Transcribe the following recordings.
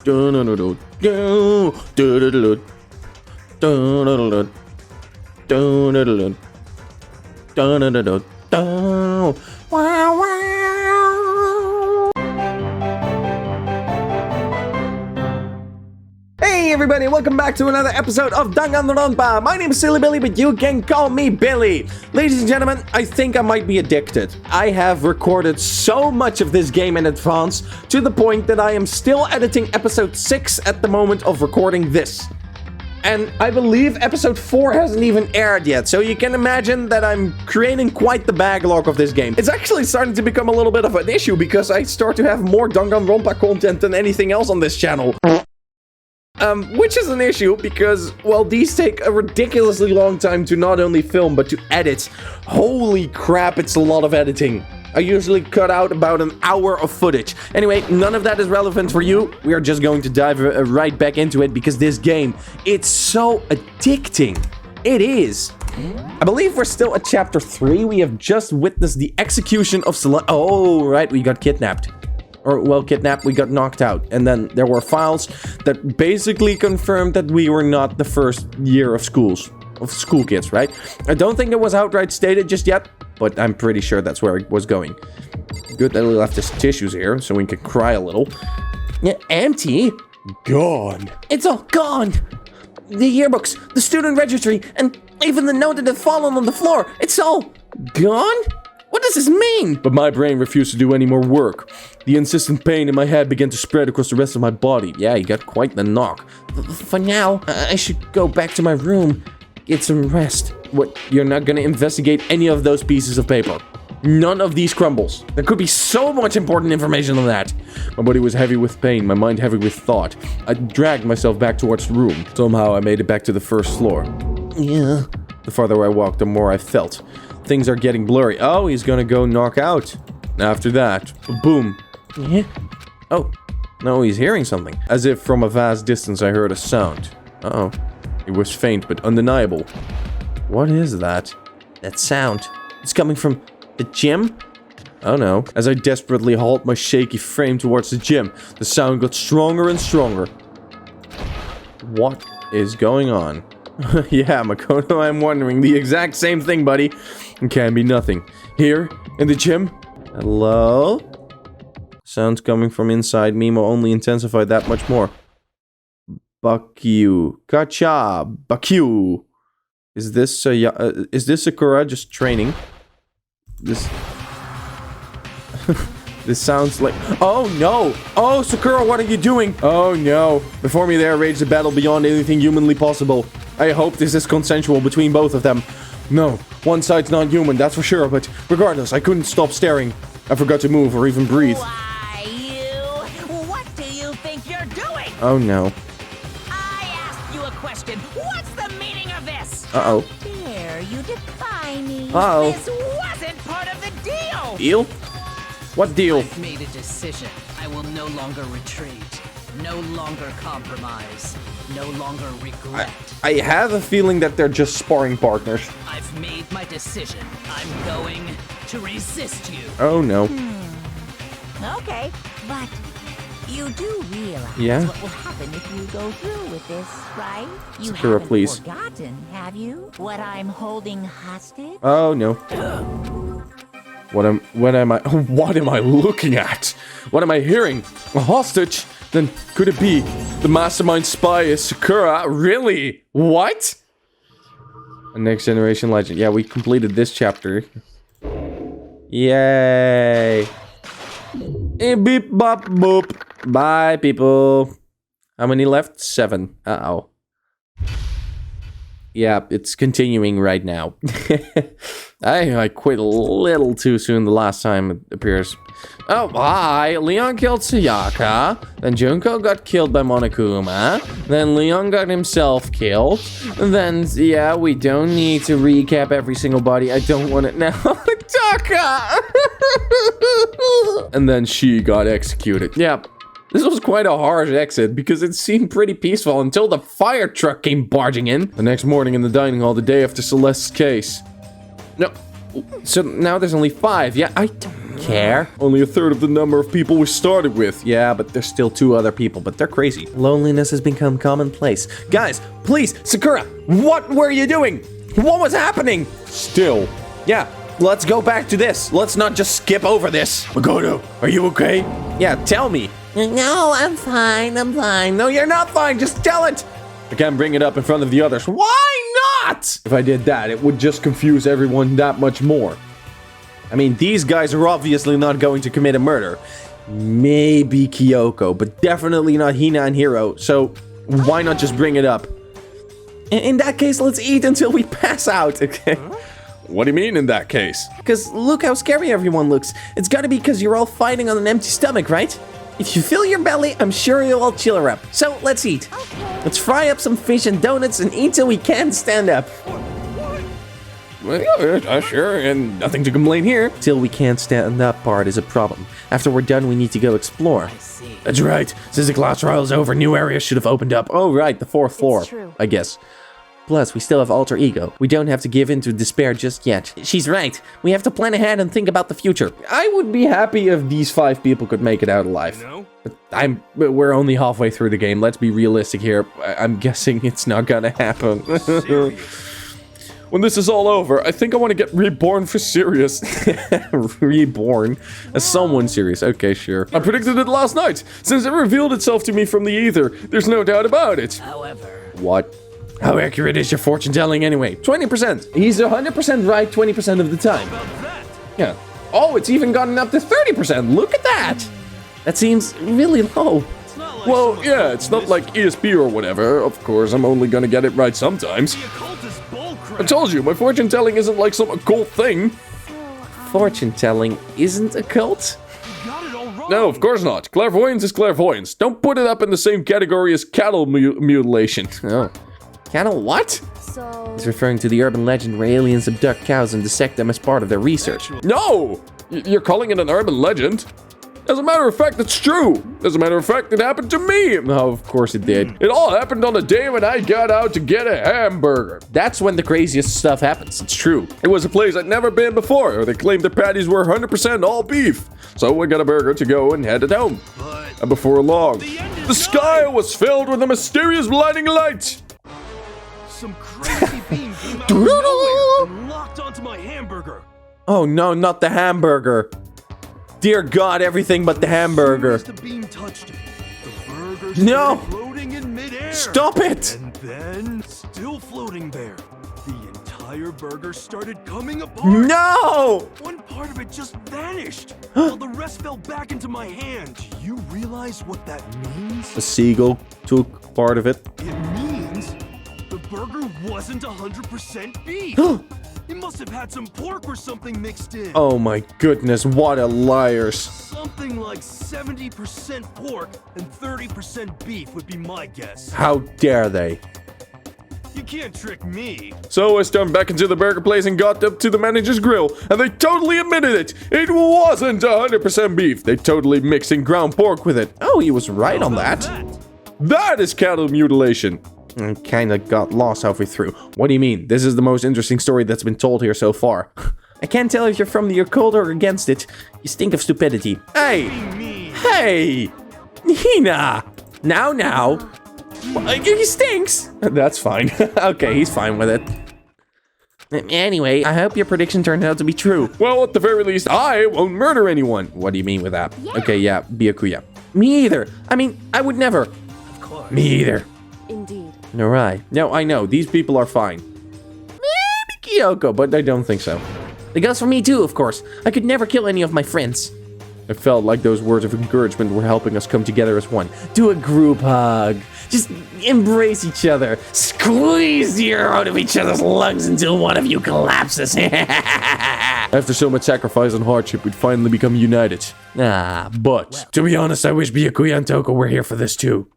Hey everybody, welcome back to another episode of Danganronpa. My name is Silly Billy, but you can call me Billy. Ladies and gentlemen, I think I might be addicted. I have recorded so much of this game in advance, to the point that I am still editing episode 6 at the moment of recording this. And I believe episode 4 hasn't even aired yet, so you can imagine that I'm creating quite the backlog of this game. It's actually starting to become a little bit of an issue, because I start to have more Danganronpa content than anything else on this channel. Which is an issue because, well, these take a ridiculously long time to not only film, but to edit. Holy crap, it's a lot of editing. I usually cut out about an hour of footage. Anyway, none of that is relevant for you. We are just going to dive right back into it because this game, it's so addicting. It is. I believe we're still at chapter 3. We have just witnessed the execution of Oh, right, we got kidnapped. Or, well, kidnapped, we got knocked out. And then there were files that basically confirmed that we were not the first year of school kids, right? I don't think it was outright stated just yet, but I'm pretty sure that's where it was going. Good that we left his tissues here, so we can cry a little. Yeah, empty? Gone. It's all gone. The yearbooks, the student registry, and even the note that had fallen on the floor. It's all gone? What does this mean? But my brain refused to do any more work. The insistent pain in my head began to spread across the rest of my body. Yeah, you got quite the knock. For now, I should go back to my room, get some rest. What, you're not gonna investigate any of those pieces of paper? None of these crumbles. There could be so much important information on that. My body was heavy with pain, my mind heavy with thought. I dragged myself back towards the room. Somehow I made it back to the first floor. Yeah. The farther I walked, the more I felt. Things are getting blurry. Oh, he's gonna go knock out. After that, boom. Yeah. Oh, no, he's hearing something. As if from a vast distance I heard a sound. Uh-oh. It was faint but undeniable. What is that? That sound. It's coming from the gym? Oh no. As I desperately hauled my shaky frame towards the gym, the sound got stronger and stronger. What is going on? Yeah, Makoto, I'm wondering the exact same thing, buddy. It can be nothing. Here, in the gym? Hello? Sounds coming from inside me will only intensify that much more. Bakyu. Gotcha! Bakyu! Is this Sakura just training? This... This sounds like... Oh no! Oh, Sakura, what are you doing? Oh no. Before me there raged a battle beyond anything humanly possible. I hope this is consensual between both of them. No, one side's not human, that's for sure, but regardless, I couldn't stop staring. I forgot to move or even breathe. Why, you? What do you think you're doing? Oh no. I asked you a question. What's the meaning of this? Uh-oh. Dare you defy me? Uh-oh. This wasn't part of the deal. Deal? What deal? I've made a decision. I will no longer retreat. No longer compromise. No longer regret. I have a feeling that they're just sparring partners. I've made my decision. I'm going to resist you. Oh no. Okay, but you do realize what will happen if you go through with this, right? You Sakura, haven't please. forgotten, have you? What I'm holding hostage? Oh no. What am I looking at? What am I hearing? A hostage? Then could it be the mastermind spy is Sakura? Really? What? A next generation legend. Yeah, we completed this chapter. Yay. Beep bop boop. Bye, people. How many left? 7. Uh-oh. Yeah, it's continuing right now. I quit a little too soon the last time it appears. Oh, hi! Leon killed Sayaka. Then Junko got killed by Monokuma. Then Leon got himself killed. And then, yeah, we don't need to recap every single body. I don't want it now. Taka! And then she got executed. Yeah. This was quite a harsh exit because it seemed pretty peaceful until the fire truck came barging in. The next morning in the dining hall, the day after Celeste's case. No. So now there's only 5. Yeah, I don't care. Only a third of the number of people we started with. Yeah, but there's still 2 other people, but they're crazy. Loneliness has become commonplace. Guys, please, Sakura, what were you doing? What was happening? Still. Yeah, let's go back to this. Let's not just skip over this. Makoto, are you okay? Yeah, tell me. No, I'm fine, No, you're not fine, just tell it. I can't bring it up in front of the others. Why not? If I did that, it would just confuse everyone that much more. I mean, these guys are obviously not going to commit a murder. Maybe Kyoko, but definitely not Hina and Hiro, so why not just bring it up? In that case, let's eat until we pass out, okay? What do you mean in that case? Because look how scary everyone looks. It's gotta be because you're all fighting on an empty stomach, right? If you fill your belly, I'm sure you'll all chill her up. So, let's eat. Okay. Let's fry up some fish and donuts and eat till we can't stand up. Well, yeah, sure, and nothing to complain here. Till we can't stand up part is a problem. After we're done, we need to go explore. I see. That's right. Since the class trial is over, new areas should have opened up. Oh, right, the 4th floor, true. I guess. Plus, we still have alter ego. We don't have to give in to despair just yet. She's right. We have to plan ahead and think about the future. I would be happy if these 5 people could make it out alive. But we're only halfway through the game. Let's be realistic here. I'm guessing it's not gonna happen. When this is all over, I think I want to get reborn for serious. Reborn? As someone serious. Okay, sure. I predicted it last night. Since it revealed itself to me from the ether, there's no doubt about it. However... What? How accurate is your fortune telling anyway? 20%. He's 100% right 20% of the time. Yeah. Oh, it's even gotten up to 30%. Look at that. That seems really low. Well, yeah, it's not like ESP or whatever. Of course, I'm only gonna get it right sometimes. I told you, my fortune telling isn't like some occult thing. Fortune telling isn't a cult? No, of course not. Clairvoyance is clairvoyance. Don't put it up in the same category as cattle mutilation. Oh. Cattle what? So... He's referring to the urban legend where aliens abduct cows and dissect them as part of their research. No! You're calling it an urban legend? As a matter of fact, it's true. As a matter of fact, it happened to me. Oh, of course it did. It all happened on a day when I got out to get a hamburger. That's when the craziest stuff happens. It's true. It was a place I'd never been before. They claimed their patties were 100% all beef. So I got a burger to go and headed home. And before long, the sky was filled with a mysterious blinding light. Some crazy beam came out of nowhere and locked onto my hamburger. Oh no, not the hamburger. Dear God, everything but the hamburger. As soon as the beam touched it, the burger No! floating in midair. Stop it! And then, still floating there, the entire burger started coming apart. No! One part of it just vanished, while the rest fell back into my hand. Do you realize what that means? A seagull took part of it. It means the burger wasn't 100% beef. It must have had some pork or something mixed in. Oh my goodness, what a liars. Something like 70% pork and 30% beef would be my guess. How dare they? You can't trick me. So I stormed back into the burger place and got up to the manager's grill, and they totally admitted it. It wasn't 100% beef. They totally mixed in ground pork with it. Oh, he was right on that. That is cattle mutilation. I kinda got lost halfway through. What do you mean? This is the most interesting story that's been told here so far. I can't tell if you're from the occult or against it. You stink of stupidity. Hey! Hey! Hina! Now. He stinks! That's fine. Okay, he's fine with it. Anyway, I hope your prediction turned out to be true. Well, at the very least, I won't murder anyone. What do you mean with that? Yeah. Okay, yeah, Byakuya. Me either. I mean, I would never. Of course. Me either. Indeed. Alright. No, I know. These people are fine. Maybe Kyoko, but I don't think so. It goes for me too, of course. I could never kill any of my friends. I felt like those words of encouragement were helping us come together as one. Do a group hug. Just embrace each other. Squeeze the air out of each other's lungs until one of you collapses. After so much sacrifice and hardship, we'd finally become united. But to be honest, I wish Byakuya and Toko were here for this too.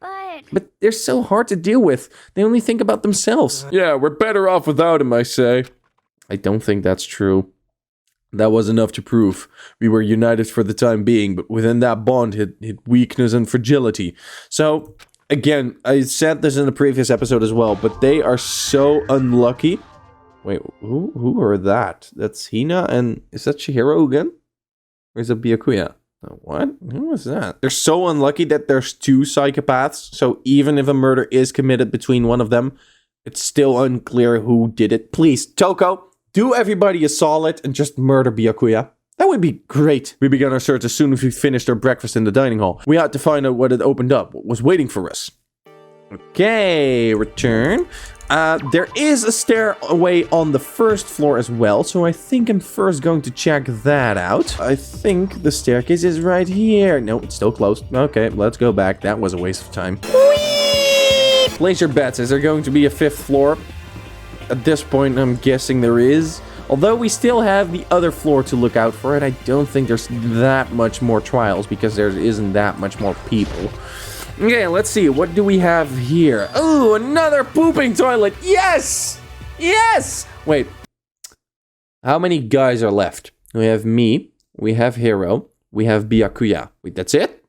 But they're so hard to deal with. They only think about themselves. Yeah, we're better off without him, I say. I don't think that's true. That was enough to prove. We were united for the time being, but within that bond hid weakness and fragility. So, again, I said this in the previous episode as well, but they are so unlucky. Wait, who are that? That's Hina and... Is that Chihiro again? Where's a Byakuya? What? Who was that? They're so unlucky that there's 2 psychopaths, so even if a murder is committed between one of them, it's still unclear who did it. Please, Toko, do everybody a solid and just murder Byakuya. That would be great. We began our search as soon as we finished our breakfast in the dining hall. We had to find out what had opened up, what was waiting for us. Okay, return. There is a stairway on the first floor as well, so I think I'm first going to check that out. I think the staircase is right here. No, it's still closed. Okay, let's go back. That was a waste of time. Whee! Place your bets. Is there going to be a 5th floor? At this point, I'm guessing there is. Although we still have the other floor to look out for, and I don't think there's that much more trials because there isn't that much more people. Okay, let's see. What do we have here? Oh, another pooping toilet. Yes! Yes! Wait. How many guys are left? We have me. We have Hiro. We have Byakuya. Wait, that's it?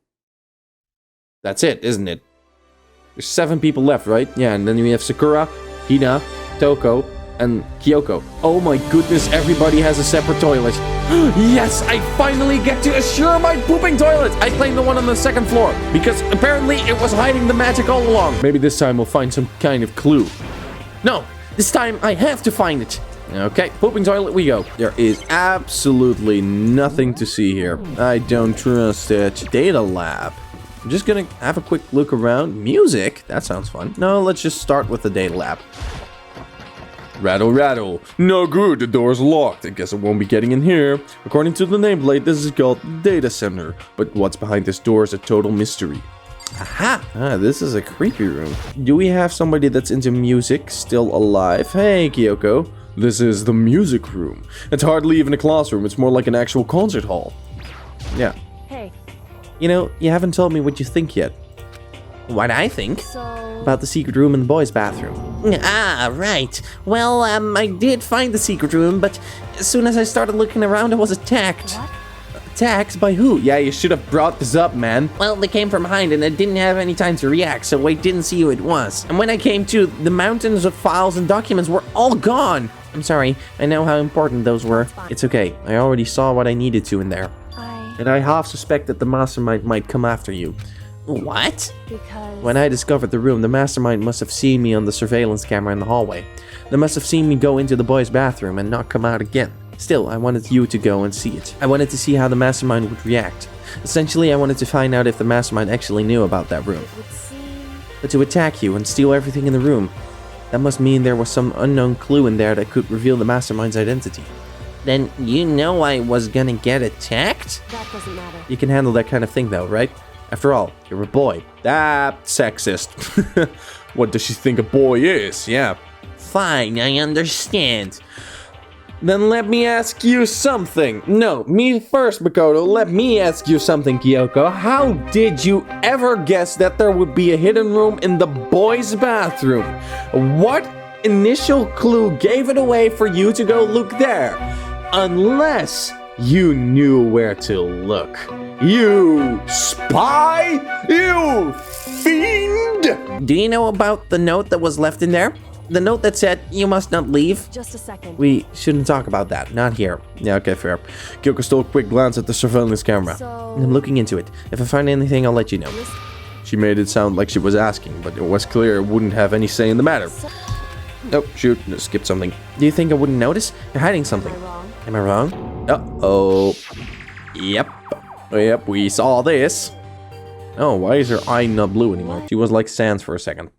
That's it, isn't it? There's 7 people left, right? Yeah, and then we have Sakura, Hina, Toko, and Kyoko. Oh my goodness, everybody has a separate toilet. Yes, I finally get to assure my pooping toilet. I claimed the one on the 2nd floor because apparently it was hiding the magic all along. Maybe this time we'll find some kind of clue. No, this time I have to find it. Okay, pooping toilet we go. There is absolutely nothing to see here. I don't trust it. Data lab. I'm just gonna have a quick look around. Music? That sounds fun. No, let's just start with the data lab. Rattle, rattle. No good, the door's locked. I guess I won't be getting in here. According to the nameplate, this is called Data Center. But what's behind this door is a total mystery. Aha! This is a creepy room. Do we have somebody that's into music still alive? Hey, Kyoko. This is the music room. It's hardly even a classroom. It's more like an actual concert hall. Yeah. Hey. You know, you haven't told me what you think yet. What I think? About the secret room in the boys' bathroom. Ah, right. Well, I did find the secret room, but as soon as I started looking around, I was attacked. What? Attacked? By who? Yeah, you should have brought this up, man. Well, they came from behind and I didn't have any time to react, so I didn't see who it was. And when I came to, the mountains of files and documents were all gone. I'm sorry, I know how important those were. It's okay, I already saw what I needed to in there. And I half suspect that the mastermind might come after you. What? Because... When I discovered the room, the mastermind must have seen me on the surveillance camera in the hallway. They must have seen me go into the boys' bathroom and not come out again. Still, I wanted you to go and see it. I wanted to see how the mastermind would react. Essentially, I wanted to find out if the mastermind actually knew about that room. It would seem... But to attack you and steal everything in the room, that must mean there was some unknown clue in there that could reveal the mastermind's identity. Then you know I was gonna get attacked? That doesn't matter. You can handle that kind of thing though, right? After all, you're a boy. Ah, sexist. What does she think a boy is? Yeah. Fine, I understand. Then let me ask you something. No, me first, Makoto. Let me ask you something, Kyoko. How did you ever guess that there would be a hidden room in the boys' bathroom? What initial clue gave it away for you to go look there? Unless you knew where to look. You spy! You fiend! Do you know about the note that was left in there? The note that said, you must not leave? Just a second. We shouldn't talk about that. Not here. Yeah, okay, fair. Kyoko stole a quick glance at the surveillance camera. So... I'm looking into it. If I find anything, I'll let you know. She made it sound like she was asking, but it was clear it wouldn't have any say in the matter. Oh, shoot. Skipped something. Do you think I wouldn't notice? You're hiding something. Am I wrong? Am I wrong? Uh-oh. Yep. Yep, we saw this. Oh, why is her eye not blue anymore? She was like Sans for a second.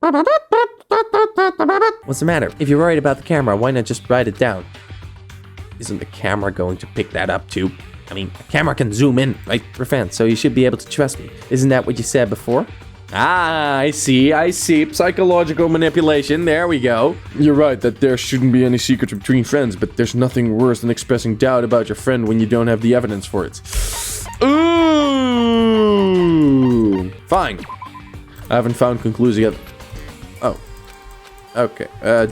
What's the matter? If you're worried about the camera, why not just write it down? Isn't the camera going to pick that up too? I mean, the camera can zoom in, right? We're fans, so you should be able to trust me. Isn't that what you said before? Ah, I see. Psychological manipulation. There we go. You're right that there shouldn't be any secrets between friends, but there's nothing worse than expressing doubt about your friend when you don't have the evidence for it. Ooh. Fine. I haven't found conclusions yet. Oh. Okay.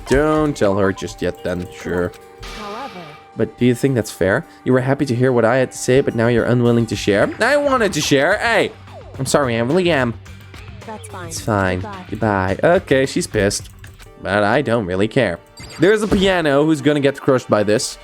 Don't tell her just yet then. Sure. However... But do you think that's fair? You were happy to hear what I had to say, but now you're unwilling to share? I wanted to share. Hey. I'm sorry, I really am. That's fine. It's fine. Goodbye. Okay, she's pissed. But I don't really care. There's a piano who's gonna get crushed by this.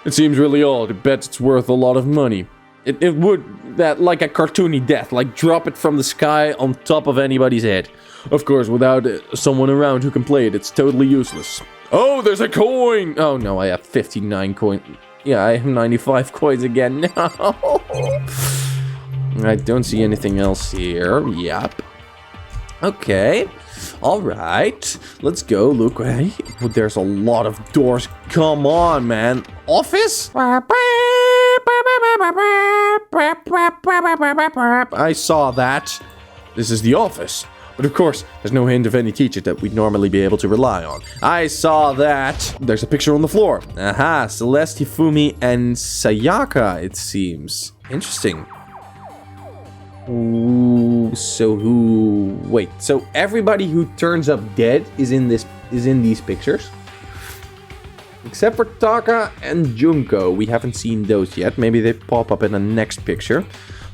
It seems really old. I bet it's worth a lot of money. It would, that like a cartoony death, like drop it from the sky on top of anybody's head. Of course, without someone around who can play it, it's totally useless. Oh, there's a coin! Oh no, I have 59 coins. Yeah, I have 95 coins again. No! I don't see anything else here. Yep. Okay. Alright. Let's go. Look. Hey, there's a lot of doors. Come on, man. Office? I saw that. This is the office. But of course, there's no hint of any teacher that we'd normally be able to rely on. I saw that. There's a picture on the floor. Aha, Celeste, Hifumi, and Sayaka, it seems. Interesting. Ooh, so who... Wait, so everybody who turns up dead is in these pictures? Except for Taka and Junko. We haven't seen those yet. Maybe they pop up in the next picture.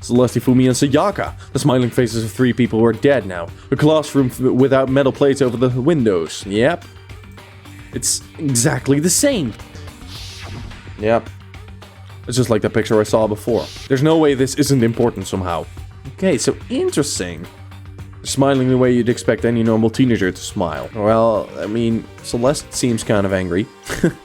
Celeste, Fumi, and Sayaka. The smiling faces of 3 people who are dead now. A classroom without metal plates over the windows. Yep. It's exactly the same. Yep. It's just like that picture I saw before. There's no way this isn't important somehow. Okay, so interesting. Smiling the way you'd expect any normal teenager to smile. Well, I mean, Celeste seems kind of angry.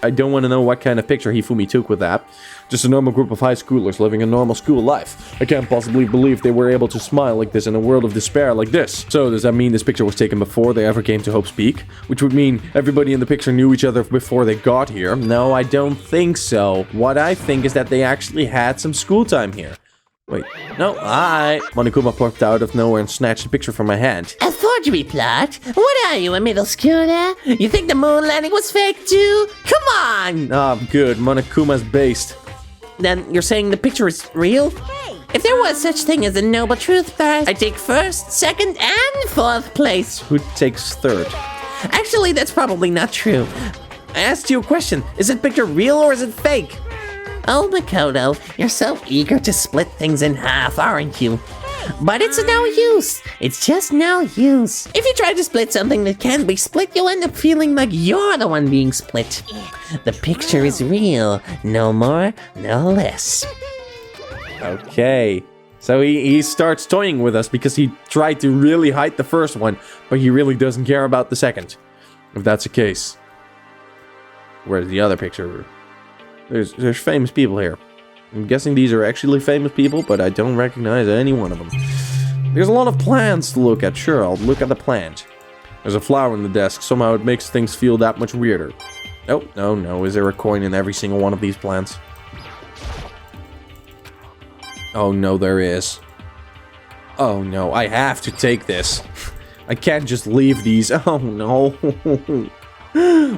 I don't want to know what kind of picture Hifumi took with that. Just a normal group of high schoolers living a normal school life. I can't possibly believe they were able to smile like this in a world of despair like this. So does that mean this picture was taken before they ever came to Hope's Peak? Which would mean everybody in the picture knew each other before they got here? No, I don't think so. What I think is that they actually had some school time here. Wait, no, Monokuma popped out of nowhere and snatched the picture from my hand. A forgery plot? What are you, a middle schooler? You think the moon landing was fake too? Come on! Ah, good, Monokuma's based. Then you're saying the picture is real? If there was such thing as a noble truth prize, I take first, second, and fourth place. Who takes third? Actually, that's probably not true. I asked you a question. Is that picture real or is it fake? Oh, Makoto, you're so eager to split things in half, aren't you? But it's no use. It's just no use. If you try to split something that can't be split, you'll end up feeling like you're the one being split. The picture is real. No more, no less. Okay. So he starts toying with us because he tried to really hide the first one, but he really doesn't care about the second. If that's the case. Where's the other picture? There's famous people here. I'm guessing these are actually famous people, but I don't recognize any one of them. There's a lot of plants to look at. Sure, I'll look at the plant. There's a flower on the desk. Somehow it makes things feel that much weirder. Oh, no. Is there a coin in every single one of these plants? Oh, no, there is. Oh, no, I have to take this. I can't just leave these. Oh, no.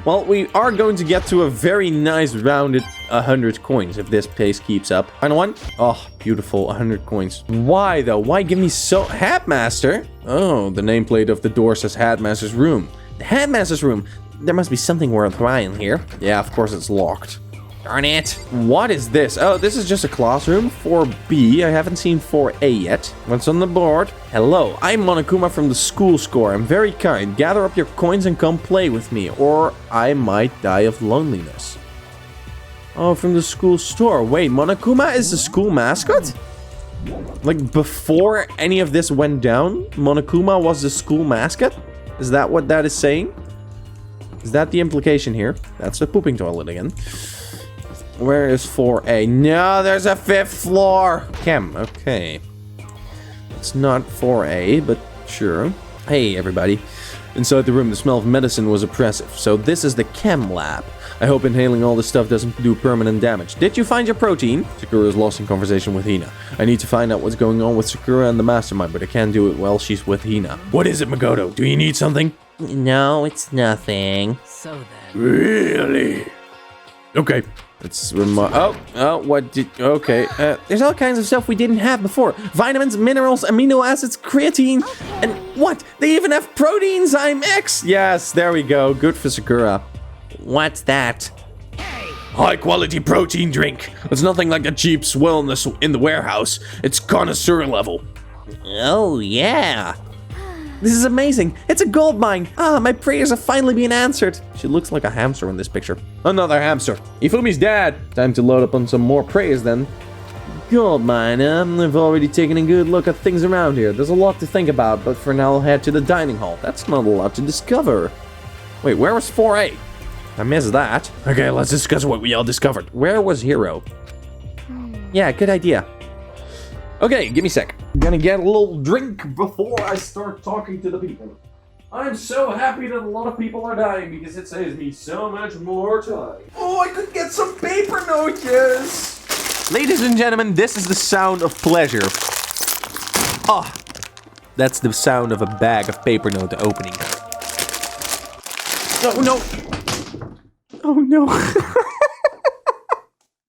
Well, we are going to get to a very nice rounded 100 coins if this pace keeps up. Final one. Oh, beautiful. 100 coins. Why, though? Why give me so... Headmaster? Oh, the nameplate of the door says Headmaster's room. The Headmaster's room. There must be something worthwhile in here. Yeah, of course it's locked. Darn it. What is this? Oh, this is just a classroom. 4B. I haven't seen 4A yet. What's on the board? Hello, I'm Monokuma from the school score. I'm very kind. Gather up your coins and come play with me, or I might die of loneliness. Oh, from the school store. Wait, Monokuma is the school mascot? Like, before any of this went down, Monokuma was the school mascot? Is that what that is saying? Is that the implication here? That's the pooping toilet again. Where is 4A? No, there's a 5th floor. Chem, okay. It's not 4A, but sure. Hey, everybody. Inside the room, the smell of medicine was oppressive. So this is the chem lab. I hope inhaling all this stuff doesn't do permanent damage. Did you find your protein? Sakura is lost in conversation with Hina. I need to find out what's going on with Sakura and the mastermind, but I can't do it while she's with Hina. What is it, Makoto? Do you need something? No, it's nothing. So then, Really? Okay. It's okay. There's all kinds of stuff we didn't have before. Vitamins, minerals, amino acids, creatine, and what? They even have protein enzyme X. Yes, there we go. Good for Sakura. What's that? High quality protein drink. It's nothing like a cheap swill in the warehouse. It's connoisseur level. Oh, yeah. This is amazing. It's a gold mine. Ah, my prayers are finally being answered. She looks like a hamster in this picture. Another hamster. Ifumi's dad. Time to load up on some more prayers then. Gold miner, I've already taken a good look at things around here. There's a lot to think about, but for now I'll head to the dining hall. That's not a lot to discover. Wait, where was 4A? I missed that. Okay, let's discuss what we all discovered. Where was Hero? Yeah, good idea. Okay, give me a sec. I'm gonna get a little drink before I start talking to the people. I'm so happy that a lot of people are dying because it saves me so much more time. Oh, I could get some paper notes! Ladies and gentlemen, this is the sound of pleasure. Ah, that's the sound of a bag of paper note opening. Oh no! Oh no!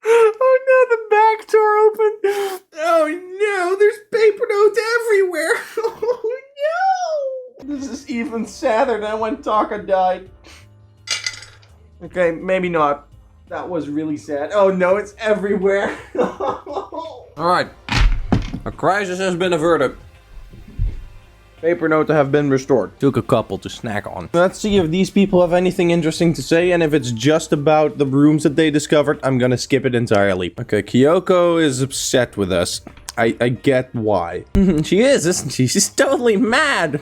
Oh no, the back door opened! Oh no, there's paper notes everywhere! Oh no! This is even sadder than when Taka died. Okay, maybe not. That was really sad. Oh no, it's everywhere. Alright. A crisis has been averted. Paper notes have been restored. Took a couple to snack on. Let's see if these people have anything interesting to say, and if it's just about the rooms that they discovered, I'm gonna skip it entirely. Okay, Kyoko is upset with us. I get why. She is, isn't she? She's totally mad.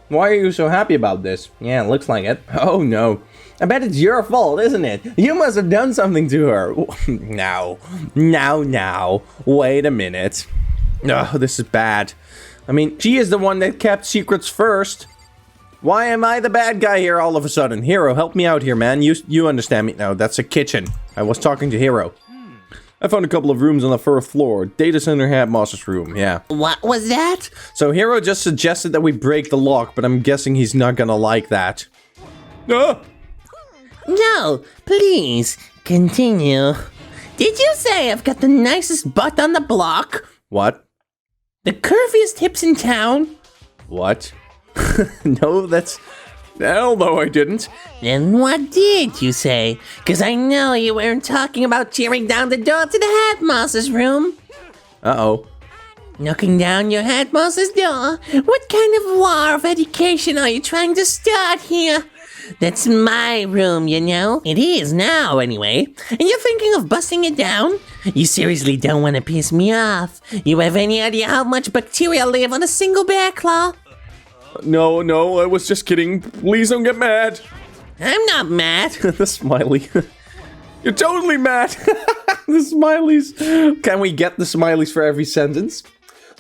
Why are you so happy about this? Yeah, it looks like it. Oh no. I bet it's your fault, isn't it? You must have done something to her. Now. Wait a minute. Oh, this is bad. I mean, she is the one that kept secrets first. Why am I the bad guy here all of a sudden? Hero, help me out here, man. You understand me. No, that's a kitchen. I was talking to Hero. I found a couple of rooms on the first floor. Data center headmaster's room, yeah. What was that? So Hero just suggested that we break the lock, but I'm guessing he's not gonna like that. Ah! No, please, continue. Did you say I've got the nicest butt on the block? What? The curviest hips in town? What? No, that's... Hell no, I didn't. Then what did you say? Cause I know you weren't talking about tearing down the door to the headmaster's room. Uh-oh. Knocking down your headmaster's door? What kind of war of education are you trying to start here? That's my room, you know? It is now, anyway. And you're thinking of busting it down? You seriously don't want to piss me off. You have any idea how much bacteria live on a single bear claw? No, I was just kidding. Please don't get mad. I'm not mad. The smiley. You're totally mad. The smileys. Can we get the smileys for every sentence?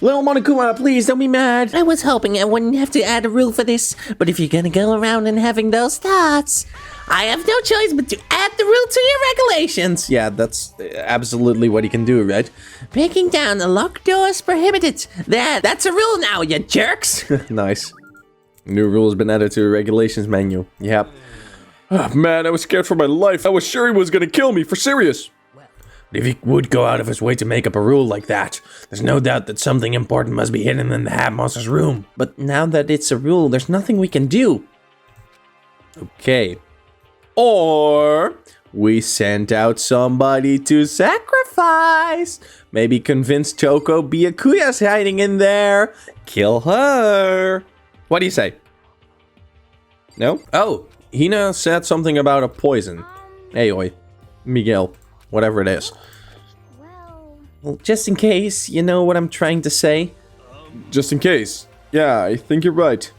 Little Monokuma, please don't be mad. I was hoping I wouldn't have to add a rule for this, but if you're gonna go around and having those thoughts, I have no choice but to add the rule to your regulations. Yeah, that's absolutely what he can do, right? Breaking down a locked door is prohibited. That's a rule now, you jerks. Nice. New rule has been added to the regulations menu. Yep. Oh, man, I was scared for my life. I was sure he was gonna kill me, for serious. But if he would go out of his way to make up a rule like that, there's no doubt that something important must be hidden in the headmaster's room. But now that it's a rule, there's nothing we can do. Okay. Or we sent out somebody to sacrifice. Maybe convince Toko Byakuya's hiding in there. Kill her. What do you say? No? Oh, Hina said something about a poison. Aoi. Miguel. Whatever it is. Well, just in case, you know what I'm trying to say? Just in case. Yeah, I think you're right.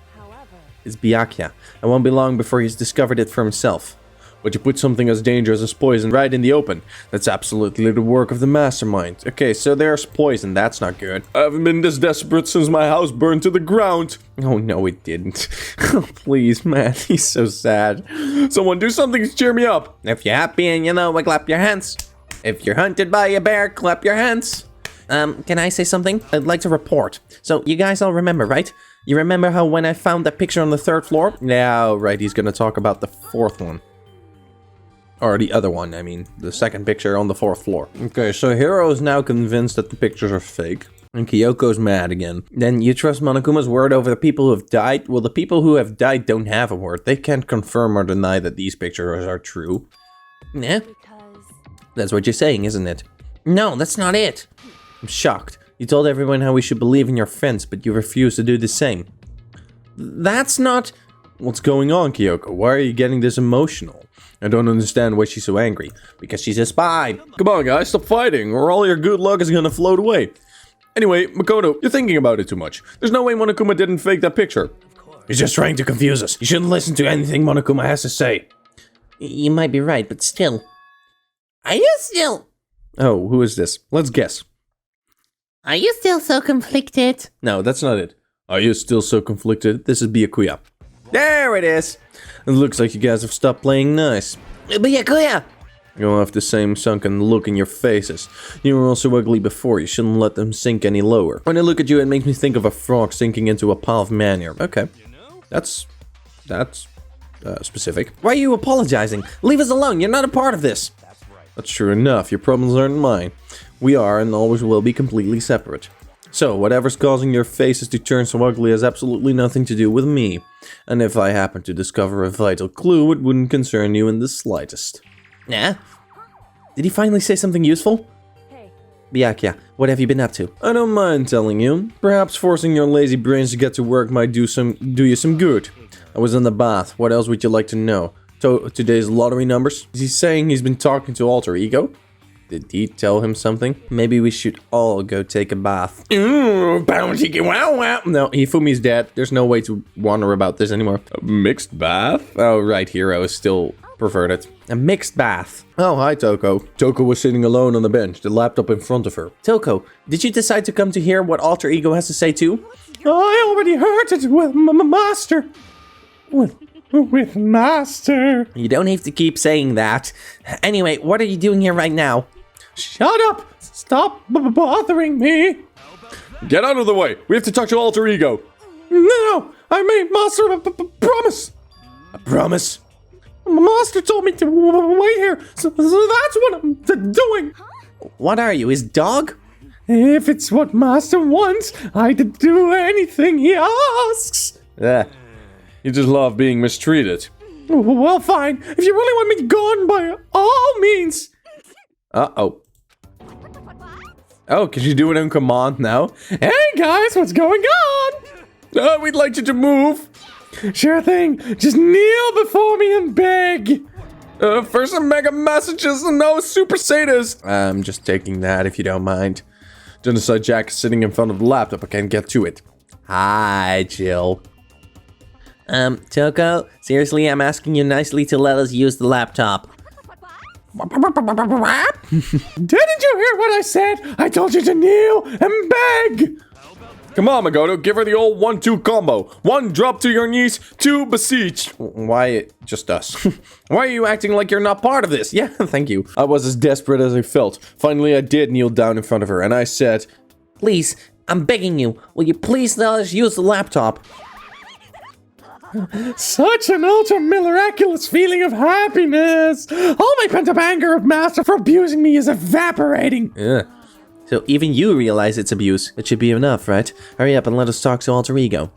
It's Byakuya. It won't be long before he's discovered it for himself. But you put something as dangerous as poison right in the open. That's absolutely the work of the mastermind. Okay, so there's poison. That's not good. I haven't been this desperate since my house burned to the ground. Oh, no, it didn't. Oh, please, man. He's so sad. Someone do something to cheer me up. If you're happy and you know it, clap your hands. If you're hunted by a bear, clap your hands. Can I say something? I'd like to report. So, you guys all remember, right? You remember how when I found that picture on the 3rd floor? Yeah, right. He's gonna talk about the 4th one. Or the other one, I mean. The 2nd picture on the 4th floor. Okay, so Hiro is now convinced that the pictures are fake. And Kyoko's mad again. Then you trust Monokuma's word over the people who have died? Well, the people who have died don't have a word. They can't confirm or deny that these pictures are true. Yeah? That's what you're saying, isn't it? No, that's not it. I'm shocked. You told everyone how we should believe in your friends, but you refuse to do the same. That's not... What's going on, Kyoko? Why are you getting this emotional? I don't understand why she's so angry. Because she's a spy. Come on, guys, stop fighting, or all your good luck is gonna float away. Anyway, Makoto, you're thinking about it too much. There's no way Monokuma didn't fake that picture. He's just trying to confuse us. You shouldn't listen to anything Monokuma has to say. You might be right, but still. Are you still... Oh, who is this? Let's guess. Are you still so conflicted? No, that's not it. Are you still so conflicted? This is Byakuya. There it is! It looks like you guys have stopped playing nice. Byakuya! You don't have the same sunken look in your faces. You were also ugly before, you shouldn't let them sink any lower. When I look at you, it makes me think of a frog sinking into a pile of manure. Okay. That's specific. Why are you apologizing? Leave us alone, you're not a part of this. That's true enough, your problems aren't mine. We are and always will be completely separate. So, whatever's causing your faces to turn so ugly has absolutely nothing to do with me. And if I happen to discover a vital clue, it wouldn't concern you in the slightest. Nah. Did he finally say something useful? Hey. Byakuya, what have you been up to? I don't mind telling you. Perhaps forcing your lazy brains to get to work might do you some good. I was in the bath. What else would you like to know? Today's lottery numbers? Is he saying he's been talking to Alter Ego? Did he tell him something? Maybe we should all go take a bath. No, Hifumi's dead. There's no way to wonder about this anymore. A mixed bath? Oh, right, Hero is still perverted. A mixed bath. Oh, hi, Toko. Toko was sitting alone on the bench, the laptop in front of her. Toko, did you decide to come to hear what Alter Ego has to say too? I already heard it with Master. With Master. You don't have to keep saying that. Anyway, what are you doing here right now? Shut up! Stop bothering me! Get out of the way! We have to talk to Alter Ego! No! I made Master a promise! A promise? Master told me to wait here, so that's what I'm doing! What are you, his dog? If it's what Master wants, I'd do anything he asks! You just love being mistreated. Well, fine. If you really want me gone, by all means. Uh-oh. Oh, can you do it in command now? Hey, guys, what's going on? We'd like you to move. Sure thing. Just kneel before me and beg. First some mega messages and no super sadist. I'm just taking that if you don't mind. Genocide Jack is sitting in front of the laptop. I can't get to it. Hi, Jill. Toko, seriously, I'm asking you nicely to let us use the laptop. Didn't you hear what I said? I told you to kneel and beg! Come on, Makoto, give her the old 1-2 combo. 1, drop to your knees, 2, beseech. Why just us? Why are you acting like you're not part of this? Yeah, thank you. I was as desperate as I felt. Finally, I did kneel down in front of her, and I said, Please, I'm begging you, will you please let us use the laptop? Such an ultra-miraculous feeling of happiness! All my pent-up anger of Master for abusing me is evaporating! Yeah. So even you realize it's abuse. It should be enough, right? Hurry up and let us talk to Alter Ego.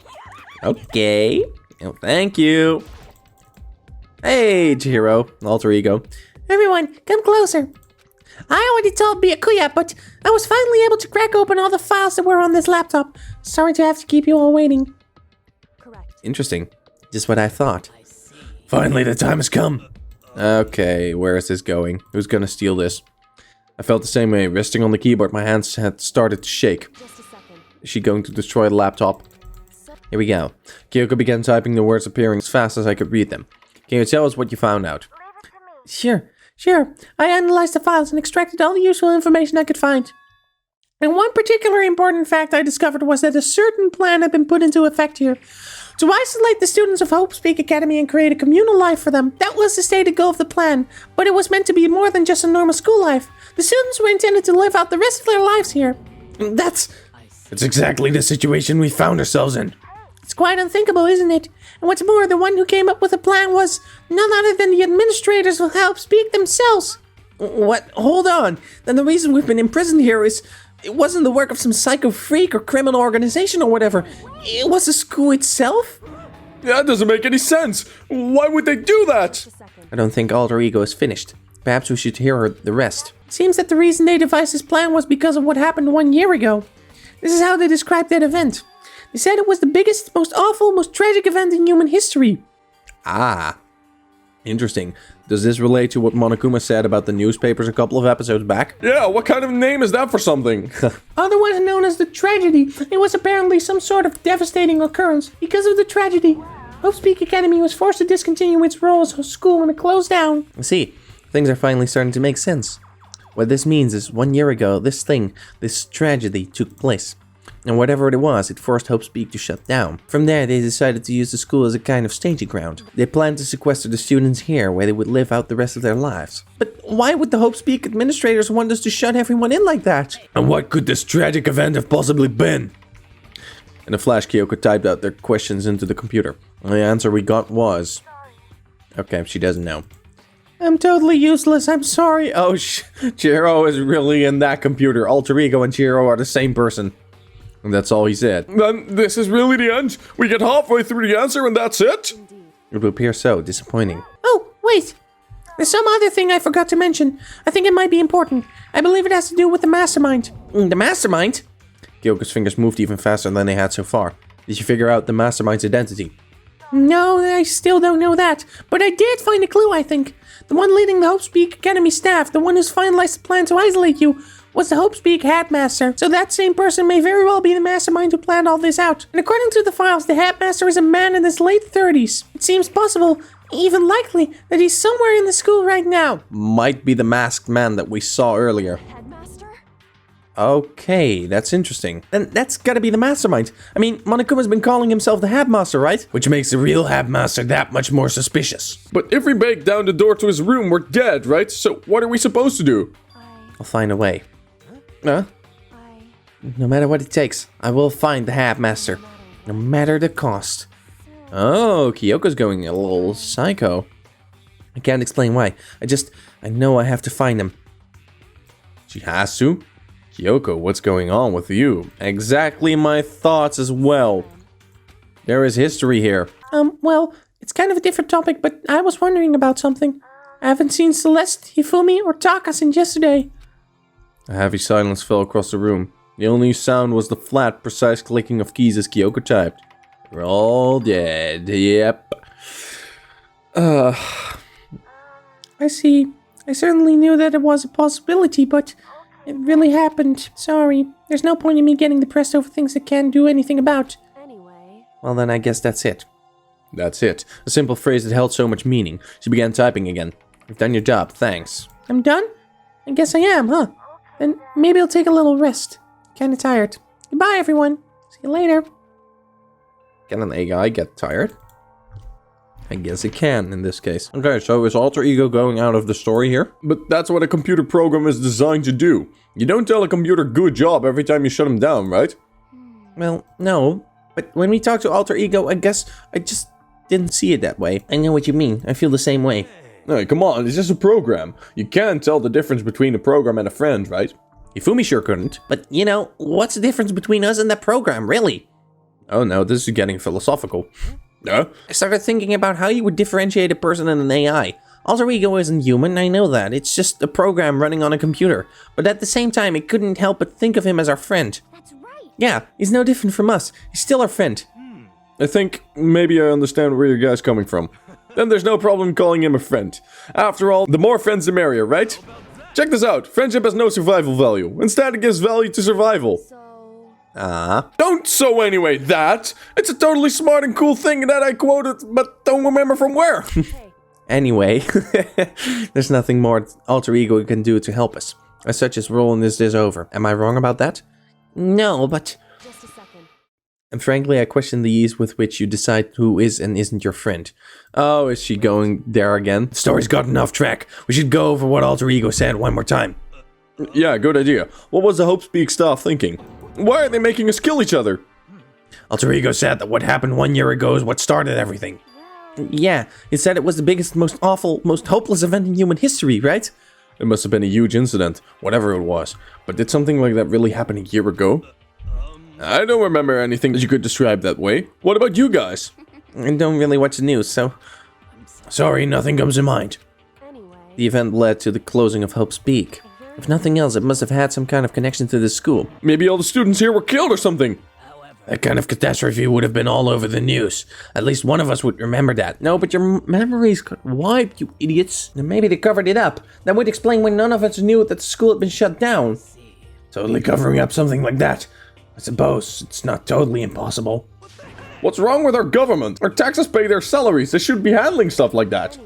Okay. Oh, thank you. Hey, Chihiro. Alter Ego. Everyone, come closer. I already told Byakuya, but I was finally able to crack open all the files that were on this laptop. Sorry to have to keep you all waiting. Correct. Interesting. Just what I thought. Finally, the time has come. Okay, where is this going? Who's gonna steal this? I felt the same way. Resting on the keyboard, my hands had started to shake. Just a second. Is she going to destroy the laptop? Here we go. Kyoko began typing, the words appearing as fast as I could read them. Can you tell us what you found out? Sure. I analyzed the files and extracted all the useful information I could find. And one particularly important fact I discovered was that a certain plan had been put into effect here. To isolate the students of Hope Speak Academy and create a communal life for them. That was the stated goal of the plan, but it was meant to be more than just a normal school life. The students were intended to live out the rest of their lives here. It's exactly the situation we found ourselves in. It's quite unthinkable, isn't it? And what's more, the one who came up with the plan was none other than the administrators of Help Speak themselves. What? Hold on. Then the reason we've been imprisoned here is... It wasn't the work of some psycho freak or criminal organization or whatever. It was the school itself? That doesn't make any sense. Why would they do that? Just a second. I don't think Alter Ego is finished. Perhaps we should hear the rest. Seems that the reason they devised this plan was because of what happened 1 year ago. This is how they described that event. They said it was the biggest, most awful, most tragic event in human history. Ah, interesting. Does this relate to what Monokuma said about the newspapers a couple of episodes back? Yeah, what kind of name is that for something? Otherwise known as the tragedy. It was apparently some sort of devastating occurrence. Because of the tragedy, Hope's Peak Academy was forced to discontinue its role as a school and it closed down. See, things are finally starting to make sense. What this means is 1 year ago, this tragedy took place. And whatever it was, it forced Hope's Peak to shut down. From there, they decided to use the school as a kind of staging ground. They planned to sequester the students here, where they would live out the rest of their lives. But why would the Hope's Peak administrators want us to shut everyone in like that? And what could this tragic event have possibly been? In a flash, Kyoko typed out their questions into the computer. And the answer we got was... Okay, she doesn't know. I'm totally useless, I'm sorry. Oh, Chihiro is really in that computer. Alter Ego and Chihiro are the same person. And that's all he said. Then this is really the end? We get halfway through the answer and that's it? It would appear so disappointing. Oh, wait. There's some other thing I forgot to mention. I think it might be important. I believe it has to do with the mastermind. The mastermind? Kyoko's fingers moved even faster than they had so far. Did you figure out the mastermind's identity? No, I still don't know that. But I did find a clue, I think. The one leading the Hope's Peak Academy staff, the one who's finalized the plan to isolate you, was the Hope's Peak Headmaster. So that same person may very well be the mastermind who planned all this out. And according to the files, the Headmaster is a man in his late 30s. It seems possible, even likely, that he's somewhere in the school right now. Might be the masked man that we saw earlier. Headmaster? Okay, that's interesting. Then that's gotta be the mastermind. I mean, Monokuma's been calling himself the Headmaster, right? Which makes the real Headmaster that much more suspicious. But if we break down the door to his room, we're dead, right? So what are we supposed to do? I'll find a way. Huh? No matter what it takes, I will find the Headmaster. No matter the cost. Oh, Kyoko's going a little psycho. I can't explain why. I know I have to find him. She has to? Kyoko, what's going on with you? Exactly my thoughts as well. There is history here. Well, it's kind of a different topic, but I was wondering about something. I haven't seen Celeste, Hifumi, or Taka since yesterday. A heavy silence fell across the room. The only sound was the flat, precise clicking of keys as Kyoko typed. We're all dead, yep. I see. I certainly knew that it was a possibility, but it really happened. Sorry. There's no point in me getting depressed over things I can't do anything about. Anyway. Well, then I guess that's it. That's it. A simple phrase that held so much meaning. She began typing again. You've done your job, thanks. I'm done? I guess I am, huh? Then maybe I'll take a little rest. Kinda tired. Goodbye, everyone. See you later. Can an AI get tired? I guess it can in this case. Okay, so is alter ego going out of the story here? But that's what a computer program is designed to do. You don't tell a computer good job every time you shut him down, right? Well, no. But when we talk to Alter Ego, I guess I just didn't see it that way. I know what you mean. I feel the same way. Hey, come on, it's just a program. You can't tell the difference between a program and a friend, right? Hifumi sure couldn't. But, you know, what's the difference between us and that program, really? Oh no, this is getting philosophical. Yeah? I started thinking about how you would differentiate a person and an AI. Alter Ego isn't human, I know that. It's just a program running on a computer. But at the same time, it couldn't help but think of him as our friend. That's right. Yeah, he's no different from us. He's still our friend. I think maybe I understand where your guy's coming from. Then there's no problem calling him a friend. After all, the more friends the merrier, right? Check this out. Friendship has no survival value. Instead, it gives value to survival. So, Don't so anyway that! It's a totally smart and cool thing that I quoted, but don't remember from where. hey, Anyway, there's nothing more Alter Ego can do to help us. As such, his role in this is over. Am I wrong about that? No, but... just a second. And frankly, I question the ease with which you decide who is and isn't your friend. Oh, is she going there again? The story's gotten off track. We should go over what Alter Ego said one more time. Yeah, good idea. What was the Hope Speak staff thinking? Why are they making us kill each other? Alter Ego said that what happened 1 year ago is what started everything. Yeah, he said it was the biggest, most awful, most hopeless event in human history, right? It must have been a huge incident, whatever it was. But did something like that really happen a year ago? I don't remember anything that you could describe that way. What about you guys? I don't really watch the news, so... Sorry, nothing comes to mind. Anyway. The event led to the closing of Hope's Peak. If nothing else, it must have had some kind of connection to this school. Maybe all the students here were killed or something. However, That kind of catastrophe would have been all over the news. At least one of us would remember that. No, but your memories got wiped, you idiots. Then maybe they covered it up. That would explain why none of us knew that the school had been shut down. Totally covering up something like that. I suppose it's not totally impossible. What's wrong with our government? Our taxes pay their salaries. They should be handling stuff like that.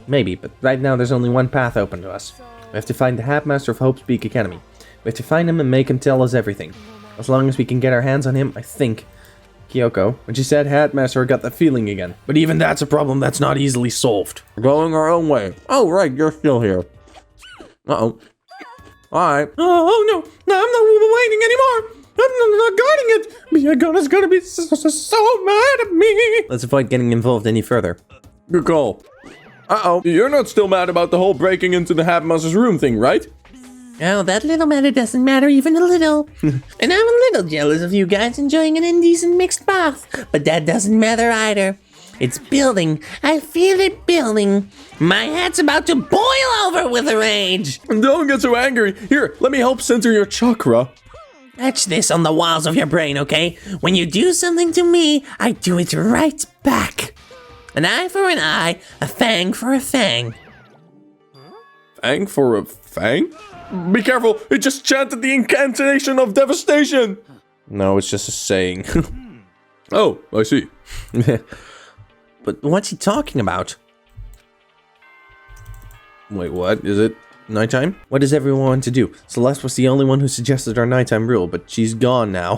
Maybe, but right now there's only one path open to us. We have to find the headmaster of Hope's Peak Academy. We have to find him and make him tell us everything. As long as we can get our hands on him, I think. Kyoko, when she said headmaster, I got that feeling again. But even that's a problem that's not easily solved. We're going our own way. Oh, right, you're still here. Uh-oh. Alright. Oh no, I'm not waiting anymore. I'm not guarding it. Miyagona's gonna be so mad at me. Let's avoid getting involved any further. Good call. Uh-oh. You're not still mad about the whole breaking into the headmaster's room thing, right? Oh, that little matter doesn't matter even a little. And I'm a little jealous of you guys enjoying an indecent mixed bath. But that doesn't matter either. It's building. I feel it building. My head's about to boil over with rage. Don't get so angry. Here, let me help center your chakra. Etch this on the walls of your brain, okay? When you do something to me, I do it right back. An eye for an eye, a fang for a fang. Fang for a fang? Be careful, it just chanted the incantation of devastation. No, it's just a saying. Oh, I see. But what's he talking about? Wait, what? Is it nighttime? What does everyone want to do? Celeste was the only one who suggested our nighttime rule, but she's gone now.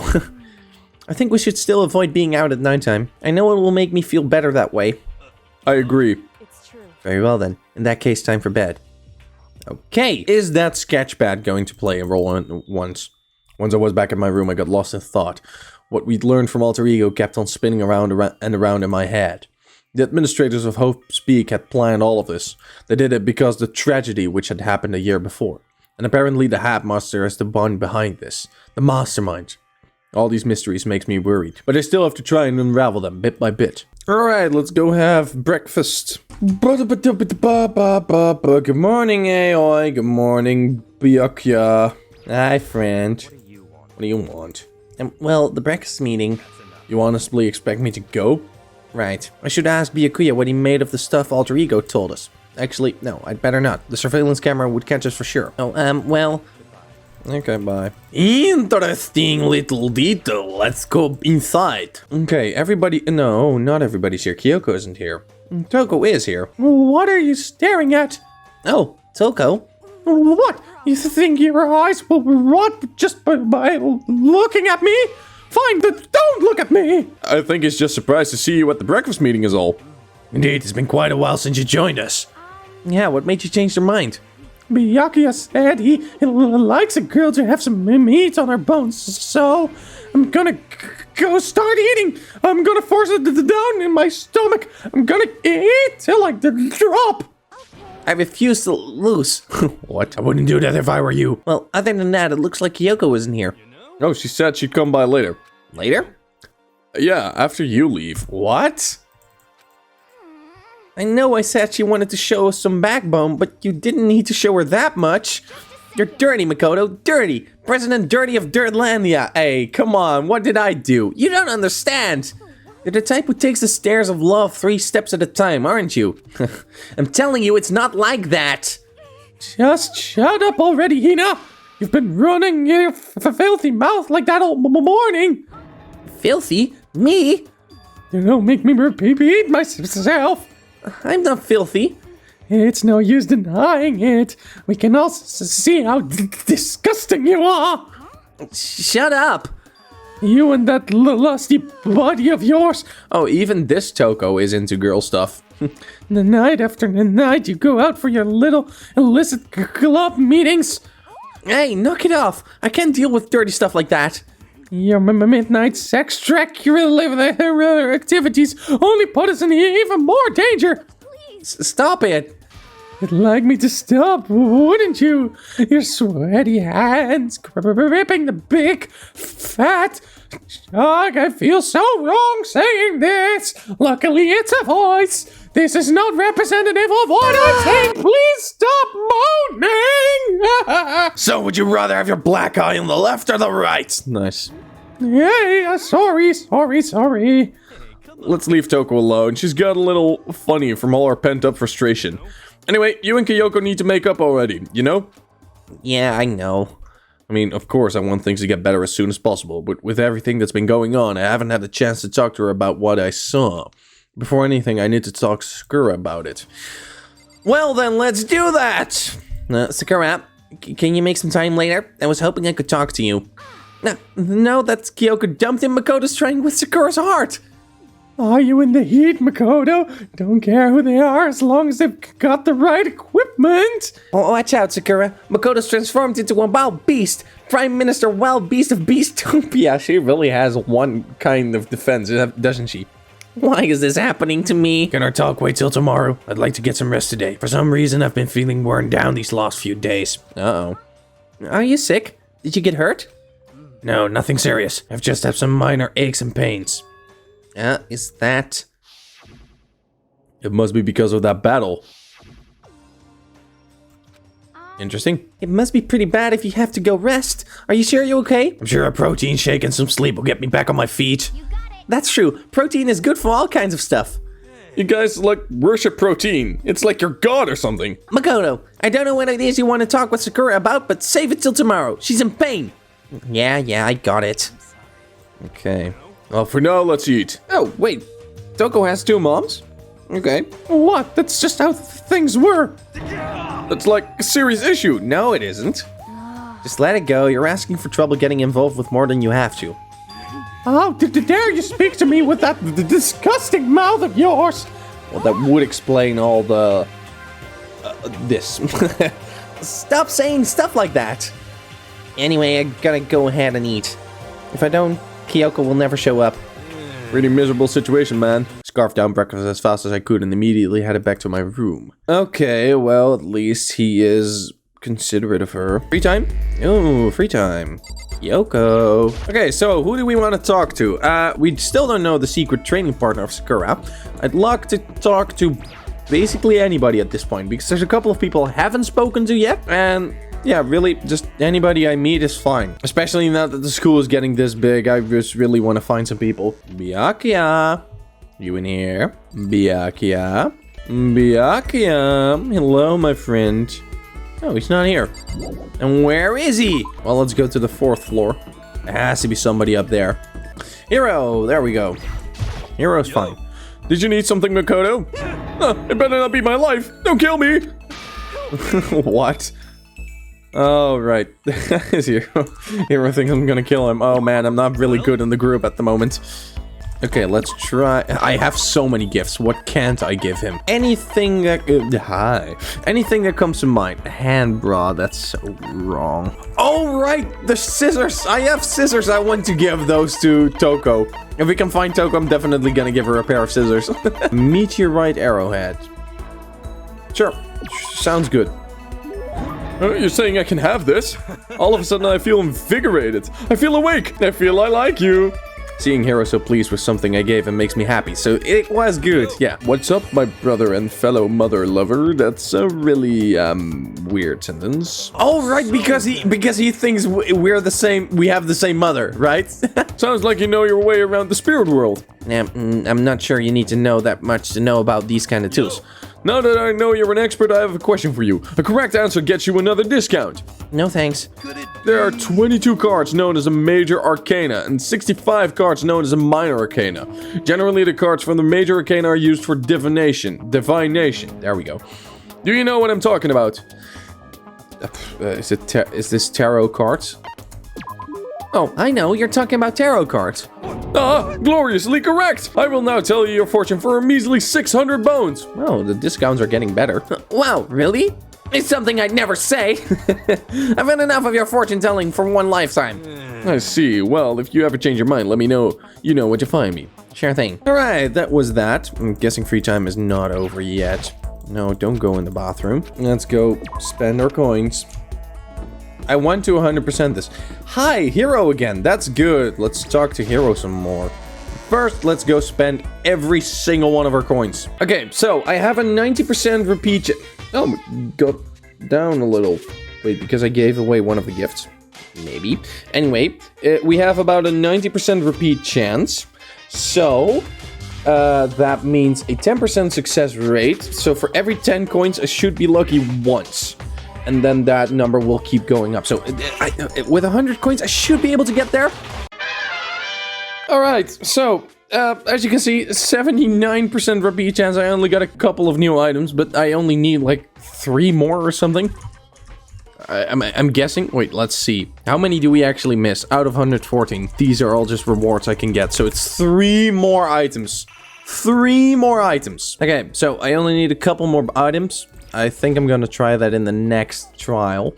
I think we should still avoid being out at nighttime. I know it will make me feel better that way. I agree. It's true. Very well then. In that case, time for bed. Okay, Is that sketchpad going to play a role in once? Once I was back in my room, I got lost in thought. What we'd learned from Alter Ego kept on spinning around and around in my head. The administrators of Hope's Peak had planned all of this. They did it because the tragedy which had happened a year before. And apparently the Headmaster is the one behind this. The mastermind. All these mysteries makes me worried. But I still have to try and unravel them bit by bit. Alright, let's go have breakfast. Good morning, Aoi. Good morning, Byakuya. hi friend. What do you want? Well, the breakfast meeting. You honestly expect me to go? Right. I should ask Byakuya what he made of the stuff Alter Ego told us. Actually, no, I'd better not. The surveillance camera would catch us for sure. Oh, well... Okay, bye. Interesting little detail. Let's go inside. Okay, everybody... No, not everybody's here. Kyoko isn't here. Toko is here. What are you staring at? Oh, Toko. What? You think your eyes will rot just by looking at me? Fine, but don't look at me! I think he's just surprised to see you at the breakfast meeting is all. Indeed, it's been quite a while since you joined us. Yeah, what made you change your mind? Byakuya said he likes a girl to have some meat on her bones, so I'm gonna go start eating. I'm gonna force it down in my stomach. I'm gonna eat till I drop. I refuse to lose. What? I wouldn't do that if I were you. Well, other than that, it looks like Kyoko isn't here. Oh, she said she'd come by later. Later? Yeah, after you leave. What? I know I said she wanted to show us some backbone, but you didn't need to show her that much. You're dirty, Makoto. Dirty. President Dirty of Dirtlandia. Hey, come on. What did I do? You don't understand. You're the type who takes the stairs of love 3 steps at a time, aren't you? I'm telling you, it's not like that. Just shut up already, Hina. You've been running your filthy mouth like that all morning. Filthy? Me? Don't make me repeat myself. I'm not filthy. It's no use denying it. We can all see how disgusting you are. Shut up. You and that lusty body of yours. Oh, even this Toko is into girl stuff. The night after the night you go out for your little illicit club meetings. Hey, knock it off. I can't deal with dirty stuff like that. Your midnight extracurricular activities only put us in even more danger. Stop it. You'd like me to stop, wouldn't you? Your sweaty hands gripping the big, fat jug. I feel so wrong saying this. Luckily, it's a voice. This is not representative of what I'm saying. Please stop moaning. So would you rather have your black eye on the left or the right? Nice. Hey, sorry. Let's leave Toko alone. She's got a little funny from all our pent-up frustration. Anyway, you and Kyoko need to make up already, you know? Yeah, I know. I mean, of course, I want things to get better as soon as possible, but with everything that's been going on, I haven't had the chance to talk to her about what I saw. Before anything, I need to talk to Sakura about it. Well, then let's do that! Sakura, can you make some time later? I was hoping I could talk to you. No, that's Kyoko dumped in Makoto's train with Sakura's heart! Are you in the heat, Makoto? Don't care who they are as long as they've got the right equipment. Oh, watch out, Sakura. Makoto's transformed into a wild beast. Prime Minister Wild Beast of Beastopia. She really has one kind of defense, doesn't she? Why is this happening to me? Can our talk wait till tomorrow? I'd like to get some rest today. For some reason, I've been feeling worn down these last few days. Uh-oh. Are you sick? Did you get hurt? No, nothing serious. I've just had some minor aches and pains. Is that... It must be because of that battle. Interesting. It must be pretty bad if you have to go rest. Are you sure you're okay? I'm sure a protein shake and some sleep will get me back on my feet. That's true. Protein is good for all kinds of stuff. You guys, like, worship protein. It's like your god or something. Makoto, I don't know what it is you want to talk with Sakura about, but save it till tomorrow. She's in pain. Yeah, I got it. Okay. Well, for now, let's eat. Oh, wait. Toko has 2 moms? Okay. What? That's just how things were. That's like a serious issue. No, it isn't. Just let it go. You're asking for trouble getting involved with more than you have to. How dare you speak to me with that disgusting mouth of yours? Well, that would explain all the... this. Stop saying stuff like that. Anyway, I gotta go ahead and eat. If I don't, Kyoko will never show up. Pretty miserable situation, man. Scarfed down breakfast as fast as I could and immediately headed back to my room. Okay, well, at least he is considerate of her. Free time? Oh, free time. Yoko. Okay, so who do we want to talk to? We still don't know the secret training partner of Sakura. I'd like to talk to basically anybody at this point, because there's a couple of people I haven't spoken to yet, and yeah, really, just anybody I meet is fine. Especially now that the school is getting this big, I just really want to find some people. Byakuya. You in here? Byakuya. Byakuya. Hello, my friend. Oh, he's not here. And where is he? Well, let's go to the 4th floor. There has to be somebody up there. Hiro, there we go. Hiro's fine. Did you need something, Makoto? It better not be my life. Don't kill me. What? Oh, right. Hiro thinks I'm gonna kill him. Oh, man, I'm not really good in the group at the moment. Okay, let's try. I have so many gifts. What can't I give him? Anything that... Anything that comes to mind. A hand bra. That's so wrong. Oh, right. The scissors. I have scissors. I want to give those to Toko. If we can find Toko, I'm definitely gonna give her a pair of scissors. Meteorite arrowhead. Sure. Sounds good. You're saying I can have this? All of a sudden I feel invigorated. I feel awake. I feel I like you. Seeing Hiro so pleased with something I gave him makes me happy, so it was good, yeah. What's up, my brother and fellow mother lover? That's a really, weird sentence. Oh, right, because he thinks we're the same, we have the same mother, right? Sounds like you know your way around the spirit world. I'm not sure you need to know that much to know about these kind of tools. Now that I know you're an expert, I have a question for you. A correct answer gets you another discount. No thanks. There are 22 cards known as a major arcana and 65 cards known as a minor arcana. Generally, the cards from the major arcana are used for divination. There we go. Do you know what I'm talking about? Is this tarot cards? Oh, I know. You're talking about tarot cards. Ah, gloriously correct! I will now tell you your fortune for a measly 600 bones. Oh, the discounts are getting better. Wow, really? It's something I'd never say. I've had enough of your fortune telling for one lifetime. I see. Well, if you ever change your mind, let me know. You know where to find me. Sure thing. Alright, that was that. I'm guessing free time is not over yet. No, don't go in the bathroom. Let's go spend our coins. I want to 100% this. Hi, Hiro again. That's good. Let's talk to Hiro some more. First, let's go spend every single one of our coins. Okay, so I have a 90% repeat. Oh, got down a little. Wait, because I gave away one of the gifts. Maybe. Anyway, we have about a 90% repeat chance. So, that means a 10% success rate. So for every 10 coins, I should be lucky once. And then that number will keep going up. So with 100 coins, I should be able to get there. Alright, so, as you can see, 79% repeat chance. I only got a couple of new items, but I only need like 3 more or something. I'm guessing. Wait, let's see. How many do we actually miss out of 114? These are all just rewards I can get. So it's 3 more items. 3 more items. Okay, so I only need a couple more items. I think I'm gonna try that in the next trial.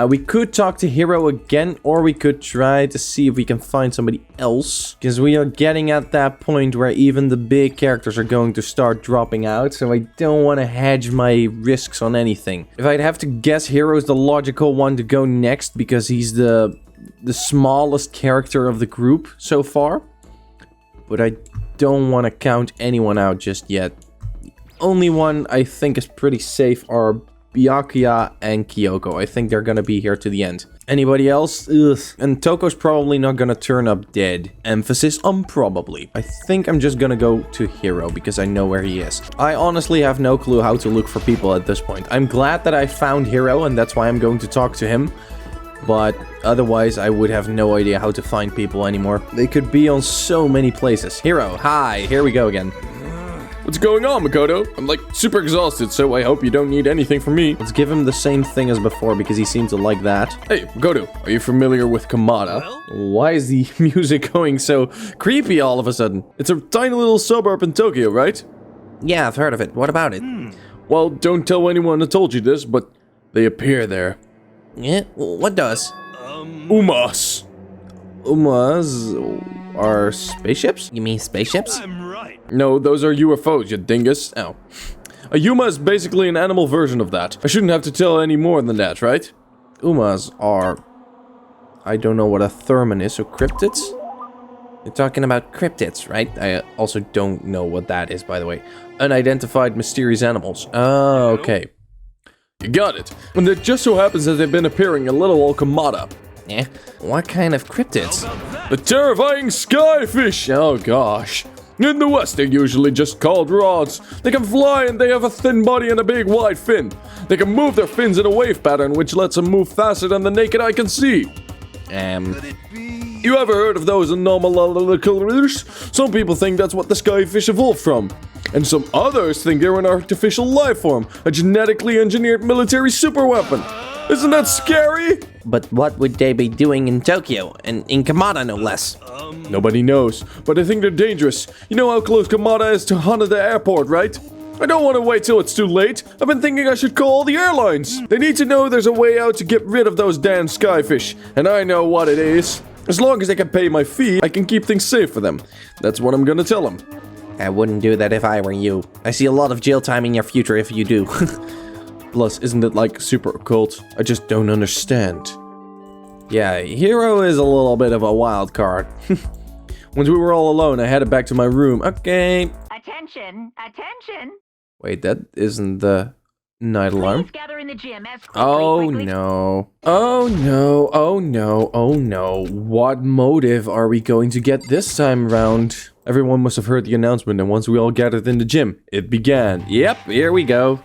We could talk to Hero again, or we could try to see if we can find somebody else. Because we are getting at that point where even the big characters are going to start dropping out. So I don't want to hedge my risks on anything. If I'd have to guess, Hero is the logical one to go next, because he's the smallest character of the group so far. But I don't want to count anyone out just yet. The only one I think is pretty safe are Byakuya and Kyoko. I think they're gonna be here to the end. Anybody else? Ugh. And Toko's probably not gonna turn up dead. Emphasis on probably. I think I'm just gonna go to Hero because I know where he is. I honestly have no clue how to look for people at this point. I'm glad that I found Hero and that's why I'm going to talk to him. But otherwise, I would have no idea how to find people anymore. They could be on so many places. Hero, hi, here we go again. What's going on, Makoto? I'm like super exhausted, so I hope you don't need anything from me. Let's give him the same thing as before because he seems to like that. Hey, Makoto, are you familiar with Kamada? Why is the music going so creepy all of a sudden? It's a tiny little suburb in Tokyo, right? Yeah, I've heard of it. What about it? Well, don't tell anyone I told you this, but they appear there. Yeah, what does? Umas. Umas are spaceships? You mean spaceships? I'm right. No, those are UFOs, you dingus. Oh. A Yuma is basically an animal version of that. I shouldn't have to tell any more than that, right? Umas are... I don't know what a thermon is, so cryptids? You're talking about cryptids, right? I also don't know what that is, by the way. Unidentified mysterious animals. Oh, okay. You got it. And it just so happens that they've been appearing in Little Old Kamada. Yeah? What kind of cryptids? The terrifying skyfish! Oh gosh. In the West, they're usually just called rods. They can fly and they have a thin body and a big wide fin. They can move their fins in a wave pattern, which lets them move faster than the naked eye can see. You ever heard of those anomalies? Some people think that's what the skyfish evolved from. And some others think they're an artificial life form, a genetically engineered military superweapon. Isn't that scary? But what would they be doing in Tokyo? And in Kamada, no less? Nobody knows, but I think they're dangerous. You know how close Kamada is to Haneda Airport, right? I don't want to wait till it's too late. I've been thinking I should call the airlines. They need to know there's a way out to get rid of those damn skyfish. And I know what it is. As long as they can pay my fee, I can keep things safe for them. That's what I'm gonna tell them. I wouldn't do that if I were you. I see a lot of jail time in your future if you do. Plus, isn't it like super occult? I just don't understand. Yeah, Hero is a little bit of a wild card. Once we were all alone, I headed back to my room. Okay. Attention, attention. Wait, that isn't the night alarm. Please gather in the gym as quickly, Oh quickly. no. Oh no. Oh no. Oh no. What motive are we going to get this time around? Everyone must have heard the announcement, and once we all gathered in the gym, it began. Yep, here we go.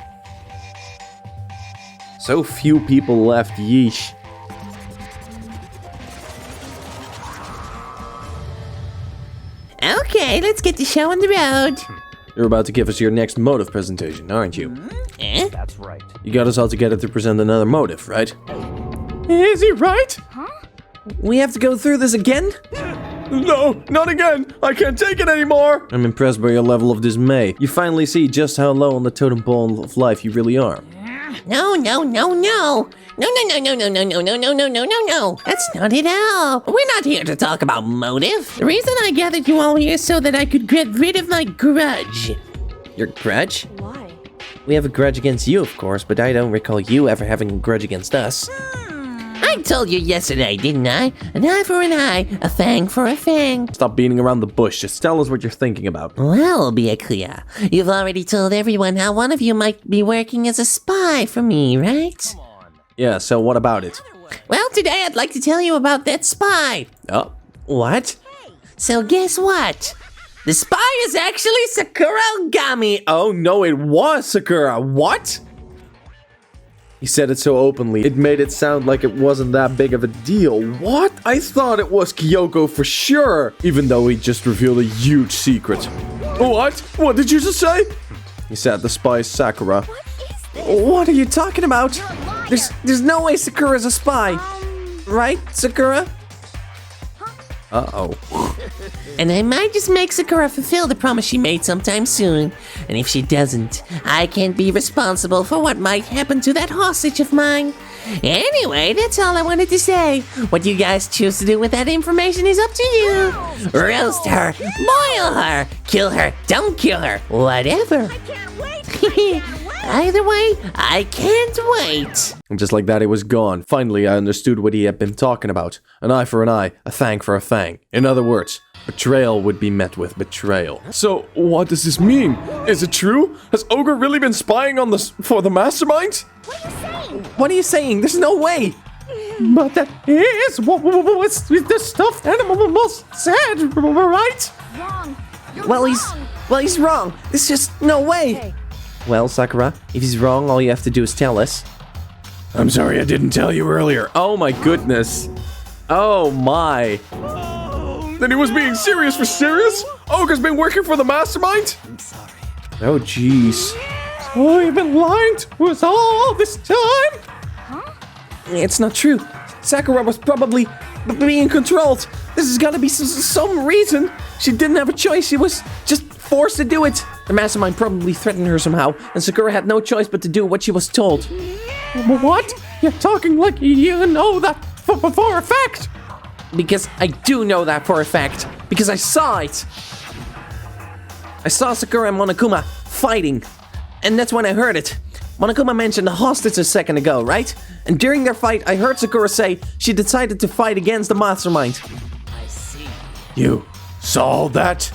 So few people left, yeesh. Okay, let's get the show on the road. You're about to give us your next motive presentation, aren't you? Eh? That's right. You got us all together to present another motive, right? Is he right? We have to go through this again? No, not again. I can't take it anymore. I'm impressed by your level of dismay. You finally see just how low on the totem pole of life you really are. No, no, no, no. No, no, no, no, no, no, no, no, no, no, no, no, no. That's not it at all. We're not here to talk about motive. The reason I gathered you all here is so that I could get rid of my grudge. Your grudge? Why? We have a grudge against you, of course, but I don't recall you ever having a grudge against us. I told you yesterday, didn't I? An eye for an eye, a fang for a fang. Stop beating around the bush. Just tell us what you're thinking about. Well, Byakuya, you've already told everyone how one of you might be working as a spy for me, right? Yeah, so what about it? Well, today I'd like to tell you about that spy. Oh, what? So guess what? The spy is actually Sakura Ogami. Oh no, it was Sakura. What? He said it so openly, it made it sound like it wasn't that big of a deal. What? I thought it was Kyoko for sure, even though he just revealed a huge secret. What? What did you just say? He said the spy is Sakura. What are you talking about? There's no way Sakura's a spy. Right, Sakura? Uh-oh. And I might just make Sakura fulfill the promise she made sometime soon. And if she doesn't, I can't be responsible for what might happen to that hostage of mine. Anyway, that's all I wanted to say. What you guys choose to do with that information is up to you. Roast her, boil her, kill her, don't kill her, whatever. Either way, I can't wait. And just like that, it was gone. Finally, I understood what he had been talking about. An eye for an eye, a fang for a fang. In other words, betrayal would be met with betrayal. So, what does this mean? Is it true? Has Ogre really been spying on for the mastermind? What are you saying? There's no way. But that is what the stuffed animal said, right? Well, he's wrong. There's just no way. Well, Sakura, if he's wrong, all you have to do is tell us. I'm sorry I didn't tell you earlier. Oh my goodness. Oh my. Then he was being serious for serious? Ogre's been working for the mastermind? Oh jeez. Oh, you've been lying to us all this time? It's not true. Sakura was probably being controlled. This has got to be some reason. She didn't have a choice. She was just forced to do it. The mastermind probably threatened her somehow, and Sakura had no choice but to do what she was told. What? You're talking like you know that for a fact. Because I do know that for a fact. Because I saw it. I saw Sakura and Monokuma fighting. And that's when I heard it. Monokuma mentioned the hostage a second ago, right? And during their fight, I heard Sakura say she decided to fight against the mastermind. I see. You saw all that?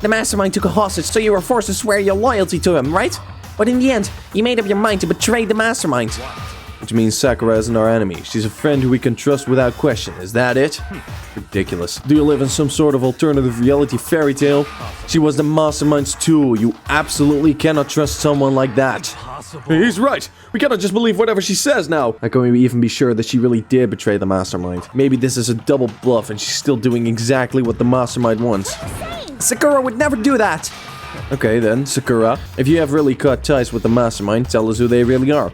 The mastermind took a hostage, so you were forced to swear your loyalty to him, right? But in the end, you made up your mind to betray the mastermind. Which means Sakura isn't our enemy. She's a friend who we can trust without question. Is that it? Ridiculous. Do you live in some sort of alternative reality fairy tale? She was the mastermind's tool. You absolutely cannot trust someone like that. He's right. We cannot just believe whatever she says now. How can we even be sure that she really did betray the mastermind? Maybe this is a double bluff and she's still doing exactly what the mastermind wants. Sakura would never do that. Okay then, Sakura. If you have really cut ties with the mastermind, tell us who they really are.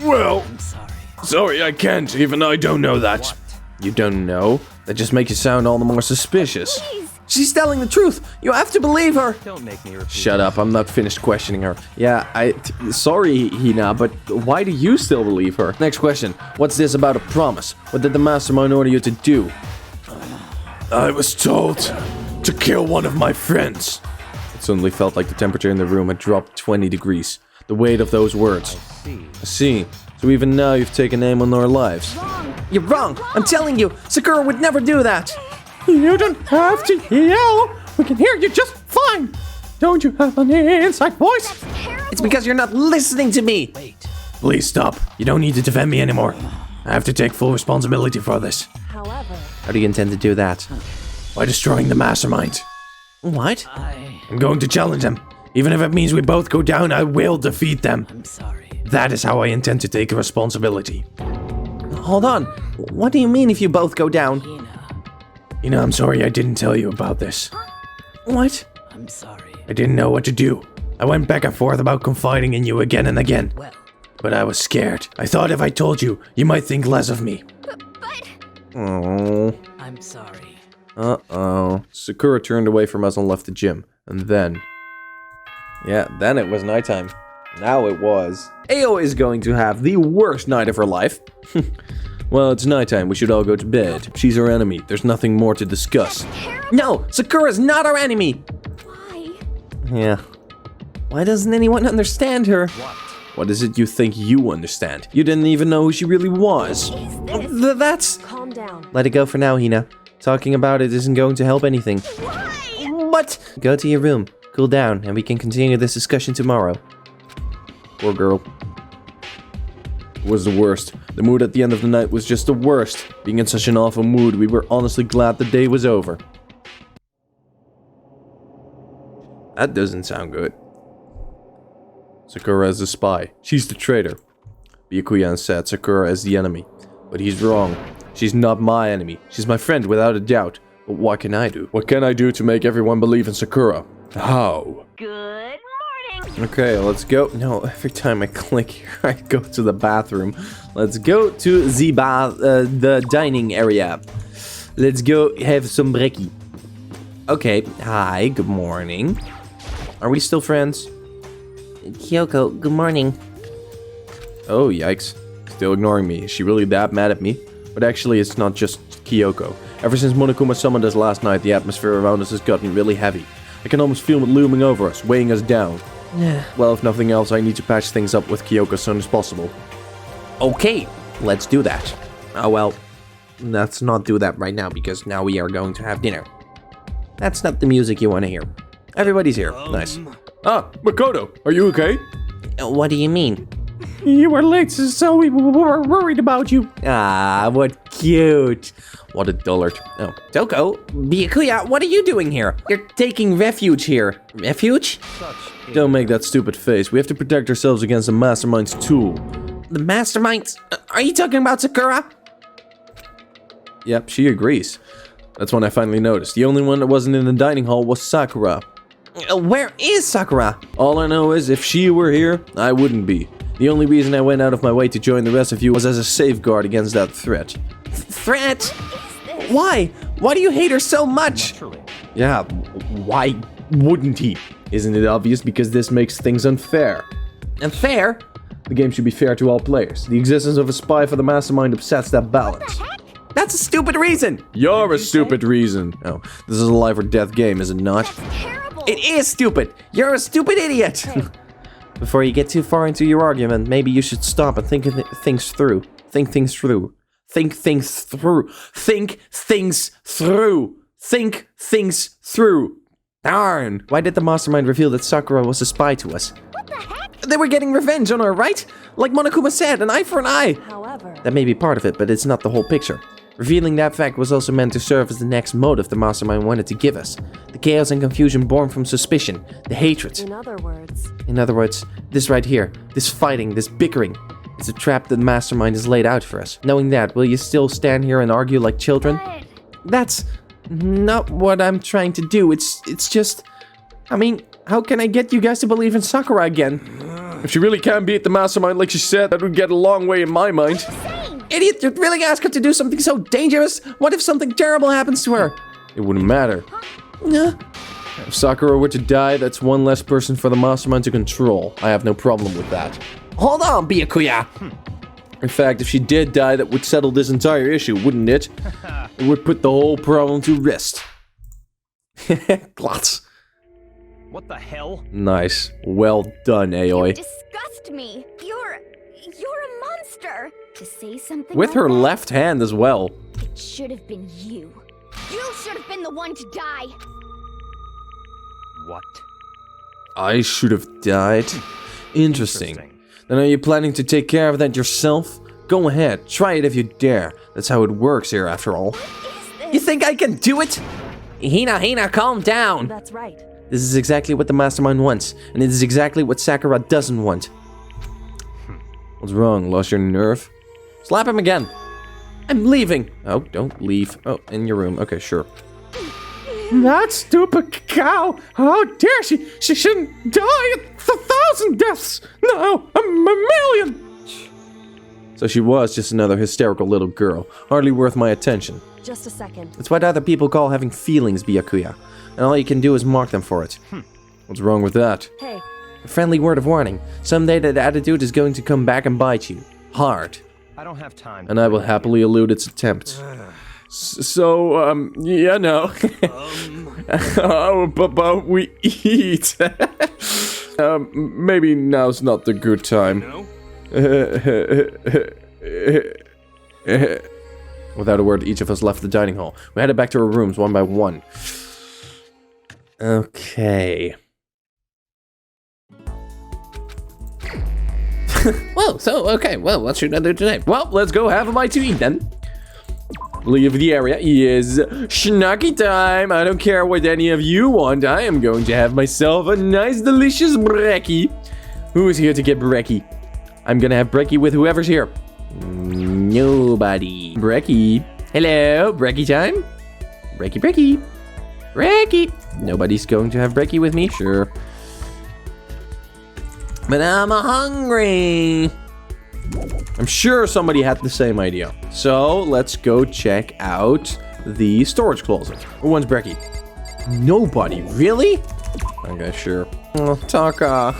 Well, sorry I can't. Even I don't know that. You don't know? That just makes you sound all the more suspicious. She's telling the truth. You have to believe her. Shut up, I'm not finished questioning her. Yeah, sorry, Hina, but why do you still believe her? Next question. What's this about a promise? What did the mastermind order you to do? I was told to kill one of my friends. It suddenly felt like the temperature in the room had dropped 20 degrees. The weight of those words. I see. So even now you've taken aim on our lives. You're wrong. I'm telling you, Sakura would never do that. You don't have to yell. We can hear you just fine. Don't you have an inside voice? It's because you're not listening to me. Please stop. You don't need to defend me anymore. I have to take full responsibility for this. However, How do you intend to do that? By destroying the mastermind. What? I'm going to challenge them. Even if it means we both go down, I will defeat them. I'm sorry. That is how I intend to take responsibility. Hold on. What do you mean if you both go down? You know, I'm sorry I didn't tell you about this. What? I'm sorry. I didn't know what to do. I went back and forth about confiding in you again and again. Well, But I was scared. I thought if I told you, you might think less of me. Oh. I'm sorry. Uh-oh. Sakura turned away from us and left the gym. And then... Yeah, then it was nighttime. Now it was. Ayo is going to have the worst night of her life. Well, it's nighttime. We should all go to bed. She's our enemy. There's nothing more to discuss. No, Sakura's not our enemy. why? Yeah. Why doesn't anyone understand her? What is it you think you understand? You didn't even know who she really was. That's... Calm down. Let it go for now, Hina. Talking about it isn't going to help anything. But... Go to your room, cool down, and we can continue this discussion tomorrow. Poor girl. was the worst. The mood at the end of the night was just the worst. Being in such an awful mood, we were honestly glad the day was over. That doesn't sound good. Sakura is the spy. She's the traitor. Byakuya said Sakura is the enemy. But he's wrong. She's not my enemy. She's my friend without a doubt. But what can I do? What can I do to make everyone believe in Sakura? How? Good morning. Okay, let's go. No, every time I click here, I go to the bathroom. Let's go to the dining area. Let's go have some brekkie. Okay, hi, good morning. Are we still friends? Kyoko, good morning. Oh, yikes. Still ignoring me. Is she really that mad at me? But actually, it's not just Kyoko. Ever since Monokuma summoned us last night, the atmosphere around us has gotten really heavy. I can almost feel it looming over us, weighing us down. Well, if nothing else, I need to patch things up with Kyoko as soon as possible. Okay, let's do that. Oh well, let's not do that right now because now we are going to have dinner. That's not the music you want to hear. Everybody's here. Nice. Ah, Makoto, are you okay? What do you mean? You were late, so we were worried about you. Ah, what cute. What a dullard. Oh, Toko, Byakuya, what are you doing here? You're taking refuge here. Refuge? Don't make that stupid face. We have to protect ourselves against the Mastermind's tool. The mastermind? Are you talking about Sakura? Yep, she agrees. That's when I finally noticed. The only one that wasn't in the dining hall was Sakura. Where is Sakura? All I know is if she were here, I wouldn't be. The only reason I went out of my way to join the rest of you was as a safeguard against that threat. Threat? Why? Why do you hate her so much? Yeah, why wouldn't he? Isn't it obvious? Because this makes things unfair. Unfair? The game should be fair to all players. The existence of a spy for the Mastermind upsets that balance. That's a stupid reason. You're a stupid reason. Oh, this is a life or death game, is it not? Terrible. It is stupid. You're a stupid idiot. Before you get too far into your argument, maybe you should stop and think things through. Think things through. Think things through. Think things through. Think things through. Darn. Why did the Mastermind reveal that Sakura was a spy to us? What the heck? They were getting revenge on her, right? Like Monokuma said, an eye for an eye. However, That may be part of it, but it's not the whole picture. Revealing that fact was also meant to serve as the next motive the Mastermind wanted to give us. The chaos and confusion born from suspicion, the hatred. in other words, In other words, this right here, this fighting, this bickering, it's a trap that the Mastermind has laid out for us. Knowing that, will you still stand here and argue like children? That's not what I'm trying to do. It's just... I mean, how can I get you guys to believe in Sakura again? If she really can beat the Mastermind like she said, that would get a long way in my mind. Idiot, you'd really ask her to do something so dangerous? What if something terrible happens to her? It wouldn't matter. If Sakura were to die, that's one less person for the Mastermind to control. I have no problem with that. Hold on, Byakuya. In fact, if she did die, that would settle this entire issue, wouldn't it? It would put the whole problem to rest. Glots. What the hell? Nice. Well done, Aoi. disgust me. You're a monster. To say something With like her that, left hand as well. it should have been you. You should have been the one to die. What? I should have died. Interesting. Then are you planning to take care of that yourself? Go ahead, try it if you dare. That's how it works here after all. You think I can do it? Hina, calm down. That's right. This is exactly what the Mastermind wants, and it is exactly what Sakura doesn't want. What's wrong? Lost your nerve? Slap him again. I'm leaving. Oh, don't leave. Oh, in your room. Okay, sure. That stupid cow! How dare she? She shouldn't die at 1,000 deaths! No, a million! So she was just another hysterical little girl, hardly worth my attention. Just a second. It's what other people call having feelings, Byakuya. And all you can do is mock them for it. What's wrong with that? Hey, A friendly word of warning. Someday that attitude is going to come back and bite you. Hard. I don't have time. And I will happily elude its attempt. Yeah, no. How about we eat? Maybe now's not the good time. Without a word, each of us left the dining hall. We headed back to our rooms one by one. Okay. Whoa, so, okay, well, what should I do today? Well, let's go have a bite to eat then. Leave the area. Yes, schnacky time. I don't care what any of you want. I am going to have myself a nice, delicious brekkie. Who is here to get brekkie? I'm gonna have brekkie with whoever's here. Nobody. Brekkie. Hello, brekkie time. Brekkie, brekkie. Brekkie. Nobody's going to have brekkie with me? Sure. But I'm hungry. I'm sure somebody had the same idea. So let's go check out the storage closet. Who wants brekkie? Nobody. Really? Okay, sure. Taka.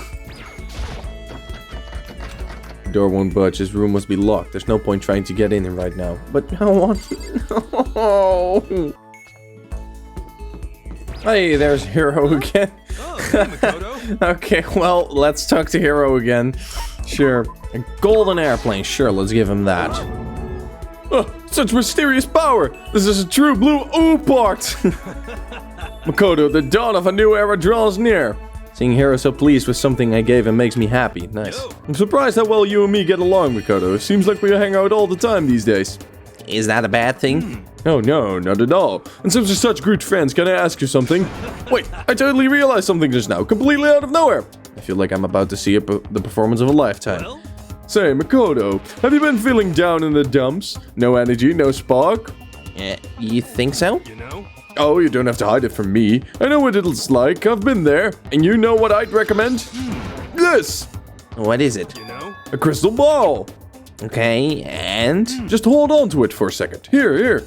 The door won't budge. His room must be locked. There's no point trying to get in right now. But I want to. No. Hey, there's Hero again. Oh, hey, Makoto. Okay, well, let's talk to Hero again. Sure. A golden airplane. Sure, let's give him that. Oh, such mysterious power. This is a true blue part. Makoto, the dawn of a new era draws near. Seeing Hero so pleased with something I gave him makes me happy. Nice. I'm surprised how well you and me get along, Makoto. It seems like we hang out all the time these days. Is that a bad thing? Oh no, not at all. And since we're such good friends, can I ask you something? Wait, I totally realized something just now, completely out of nowhere. I feel like I'm about to see the performance of a lifetime. Well, Say, Makoto, have you been feeling down in the dumps? No energy, no spark? You think so? you know? Oh, you don't have to hide it from me. I know what it's like, I've been there. And you know what I'd recommend? This! What is it? You know? A crystal ball! Okay, and? Just hold on to it for a second. Here.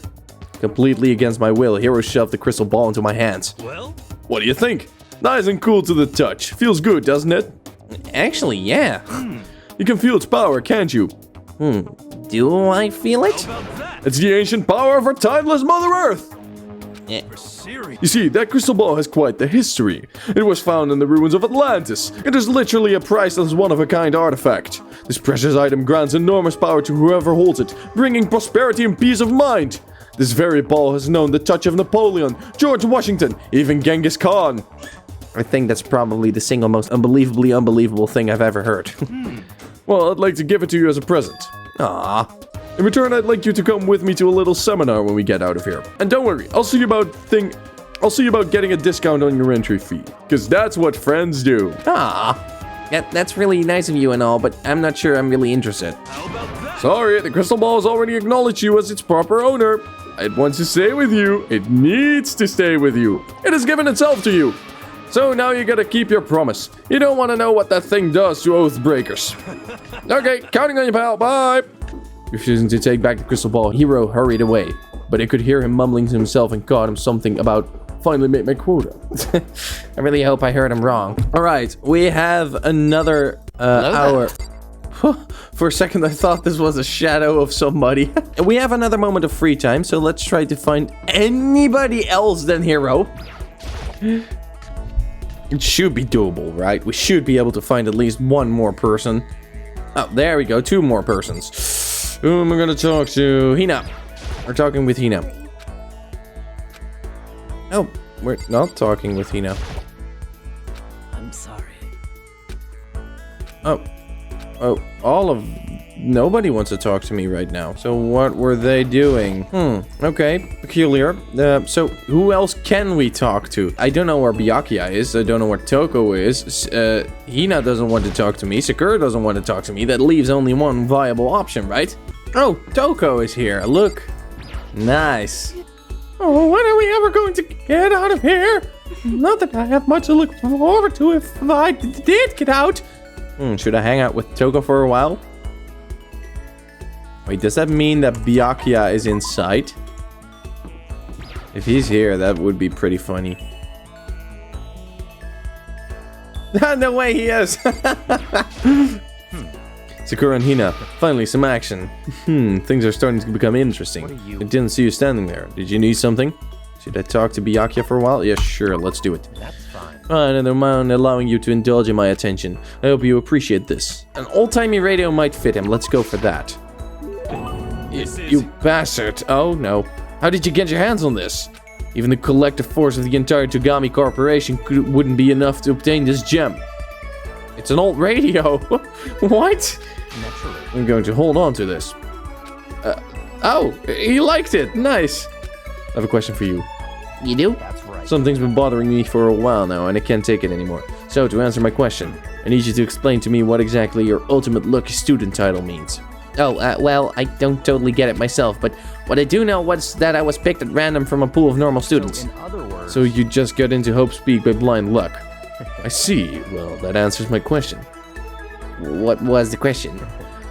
Completely against my will, Hero shoved the crystal ball into my hands. Well, What do you think? Nice and cool to the touch. Feels good, doesn't it? Actually, yeah. You can feel its power, can't you? Do I feel it? how about that? It's the ancient power of our timeless Mother Earth! For serious. You see, that crystal ball has quite the history. It was found in the ruins of Atlantis. It is literally a priceless one-of-a-kind artifact. This precious item grants enormous power to whoever holds it, bringing prosperity and peace of mind. This very ball has known the touch of Napoleon, George Washington, even Genghis Khan. I think that's probably the single most unbelievably unbelievable thing I've ever heard. Well, I'd like to give it to you as a present. Aww. In return, I'd like you to come with me to a little seminar when we get out of here. And don't worry, I'll see you about getting a discount on your entry fee. Cause that's what friends do. That's really nice of you and all, but I'm not sure I'm really interested. How about that? Sorry, the crystal ball has already acknowledged you as its proper owner. It wants to stay with you. It needs to stay with you. It has given itself to you. So now you gotta keep your promise. You don't want to know what that thing does to oath breakers. Okay, counting on you, pal. Bye. Refusing to take back the crystal ball, Hero hurried away. But I could hear him mumbling to himself and caught him something about finally made my quota. I really hope I heard him wrong. Alright, we have another hour. For a second I thought this was a shadow of somebody. We have another moment of free time, so let's try to find anybody else than Hero. It should be doable, right? We should be able to find at least one more person. Oh, there we go, 2 more persons. Who am I gonna talk to? Hina. We're talking with Hina. Oh, we're not talking with Hina. I'm sorry. Oh, nobody wants to talk to me right now. So what were they doing? Okay, peculiar. So who else can we talk to? I don't know where Byakuya is. I don't know where Toko is. Hina doesn't want to talk to me. Sakura doesn't want to talk to me. That leaves only one viable option, right? Oh, Toko is here. Look. Nice. Oh, when are we ever going to get out of here? Not that I have much to look forward to if I did get out. Should I hang out with Toko for a while? Wait, does that mean that Byakuya is in sight? If he's here, that would be pretty funny. No way he is! Sakura and Hina, finally some action. Things are starting to become interesting. I didn't see you standing there. Did you need something? Should I talk to Byakuya for a while? Yeah, sure, let's do it. That's fine. Fine, and I'm allowing you to indulge in my attention. I hope you appreciate this. An old-timey radio might fit him. Let's go for that. You bastard. Oh, no. How did you get your hands on this? Even the collective force of the entire Togami Corporation wouldn't be enough to obtain this gem. It's an old radio. What? I'm going to hold on to this. Oh, he liked it. Nice. I have a question for you. You do? Something's been bothering me for a while now, and I can't take it anymore. So, to answer my question, I need you to explain to me what exactly your ultimate lucky student title means. Oh, well, I don't totally get it myself, but what I do know was that I was picked at random from a pool of normal students. So you just got into Hope's Peak by blind luck. I see. Well, that answers my question. What was the question?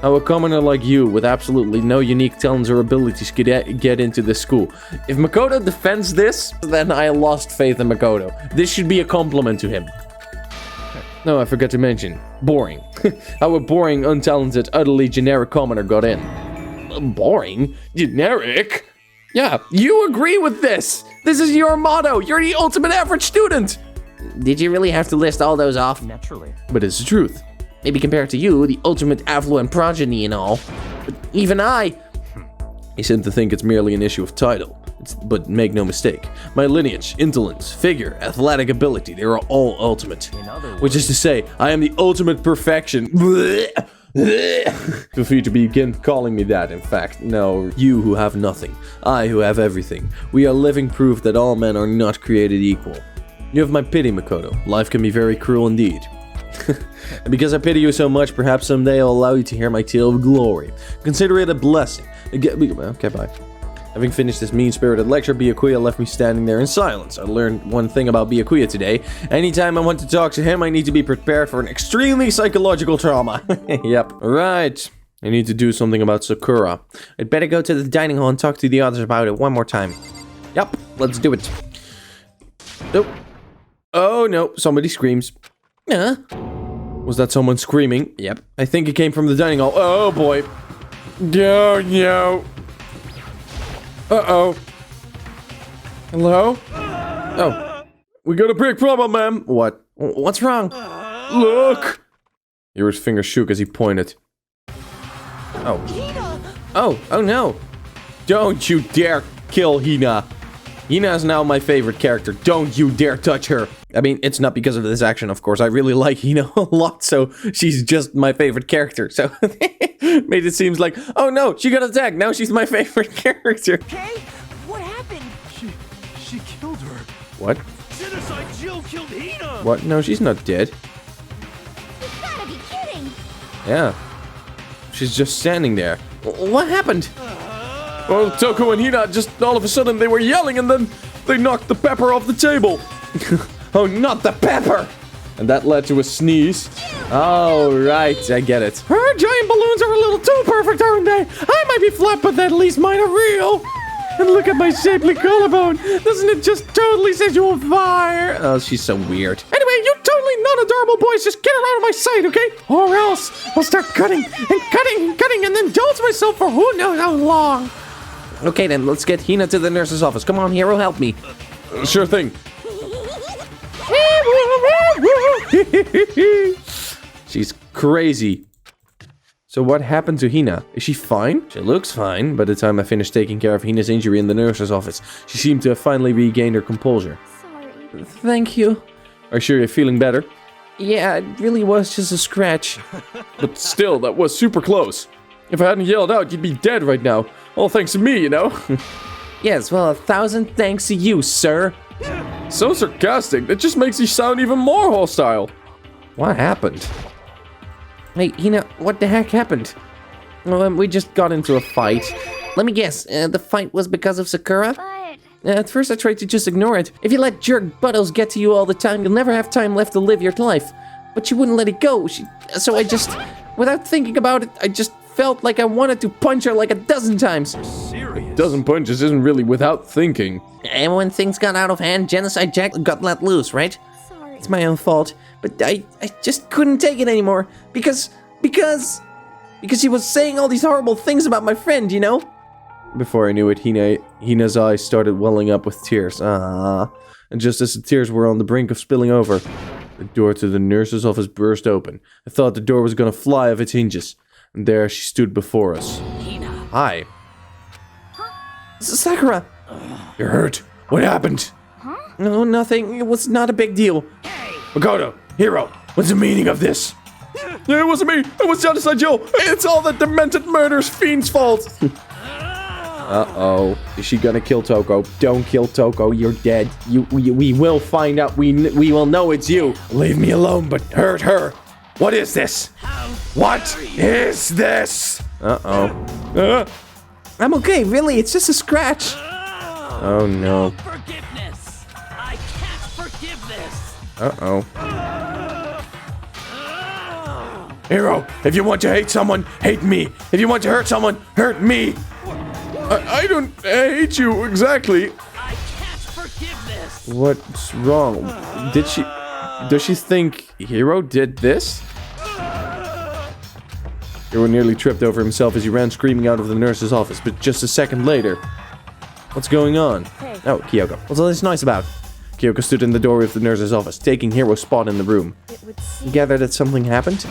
How a commoner like you, with absolutely no unique talents or abilities, could get into this school. If Makoto defends this, then I lost faith in Makoto. This should be a compliment to him. No, I forgot to mention. Boring. How a boring, untalented, utterly generic commoner got in. Boring? Generic? Yeah, you agree with this! This is your motto! You're the ultimate average student! Did you really have to list all those off? But it's the truth. Maybe compared to you, the ultimate affluent progeny and all. But even I seem to think it's merely an issue of title. But make no mistake, my lineage, intelligence, figure, athletic ability, they are all ultimate. Which is to say, I am the ultimate perfection. Feel free to begin calling me that, in fact. No, you who have nothing, I who have everything. We are living proof that all men are not created equal. You have my pity, Makoto. Life can be very cruel indeed. And because I pity you so much, perhaps someday I'll allow you to hear my tale of glory. Consider it a blessing. Okay, bye. Having finished this mean-spirited lecture, Byakuya left me standing there in silence. I learned one thing about Byakuya today. Anytime I want to talk to him, I need to be prepared for an extremely psychological trauma. Yep. Right. I need to do something about Sakura. I'd better go to the dining hall and talk to the others about it one more time. Yep, let's do it. Nope. Oh no, somebody screams. Was that someone screaming? Yep. I think it came from the dining hall. Oh boy. No. Uh-oh. Hello? Oh. We got a big problem, ma'am. What? What's wrong? Look! Yuri's finger shook as he pointed. Oh. Oh no. Don't you dare kill Hina. Hina is now my favorite character. Don't you dare touch her. I mean, it's not because of this action, of course. I really like Hina a lot, so she's just my favorite character. So, made it seem like, oh no, she got attacked. Now she's my favorite character. Okay? What happened? She killed her. What? Genocide Jill killed Hina. What? No, she's not dead. You gotta be kidding! Yeah. She's just standing there. What happened? Well, Toko and Hina just all of a sudden they were yelling and then they knocked the pepper off the table. Oh, not the pepper! And that led to a sneeze. Oh, right, I get it. Her giant balloons are a little too perfect, aren't they? I might be flat, but at least mine are real. And look at my shapely collarbone. Doesn't it just totally set you on fire? Oh, she's so weird. Anyway, you totally non-adorable boys just get her out of my sight, okay? Or else I'll start cutting and then jolt myself for who knows how long. Okay then, let's get Hina to the nurse's office. Come on, Hero, help me. Sure thing. She's crazy. So what happened to Hina? Is she fine? She looks fine. By the time I finished taking care of Hina's injury in the nurse's office, she seemed to have finally regained her composure. Sorry. Thank you. Are you sure you're feeling better? Yeah, it really was just a scratch. But still, that was super close. If I hadn't yelled out, you'd be dead right now. All thanks to me, you know? Yes, well, 1,000 thanks to you, sir. So sarcastic, that just makes you sound even more hostile. What happened? Hey, Hina, what the heck happened? Well, we just got into a fight. Let me guess, the fight was because of Sakura? But At first I tried to just ignore it. If you let jerk buttles get to you all the time, you'll never have time left to live your life. But she wouldn't let it go, so I just, without thinking about it, I just felt like I wanted to punch her like a dozen times. Serious. Dozen punches isn't really without thinking. And when things got out of hand, Genocide Jack got let loose, right? sorry. It's my own fault, but I just couldn't take it anymore because she was saying all these horrible things about my friend, you know? Before I knew it, Hina's eyes started welling up with tears. Ah. And just as the tears were on the brink of spilling over, the door to the nurse's office burst open. I thought the door was gonna fly off its hinges. And there she stood before us. Hina. Hi. Sakura! You're hurt. What happened? No, nothing. It was not a big deal. Makoto, Hiro, What's the meaning of this? It wasn't me. It was Genocide Joe. It's all the demented murderous fiend's fault. Uh-oh. Is she gonna kill Toko? Don't kill Toko. You're dead. We will find out. We will know it's you. Leave me alone, but hurt her. What is this? What is this? Uh-oh. I'm okay, really. It's just a scratch. Oh, no. Forgiveness. I can't forgive this. Uh-oh. Hero, if you want to hate someone, hate me. If you want to hurt someone, hurt me. I don't hate you exactly. I can't forgive this. What's wrong? Does she think Hero did this? Hero nearly tripped over himself as he ran screaming out of the nurse's office, but just a second later. What's going on? Oh, Kyoko. What's all this noise about? Kyoko stood in the doorway of the nurse's office, taking Hero's spot in the room. You gather that something happened?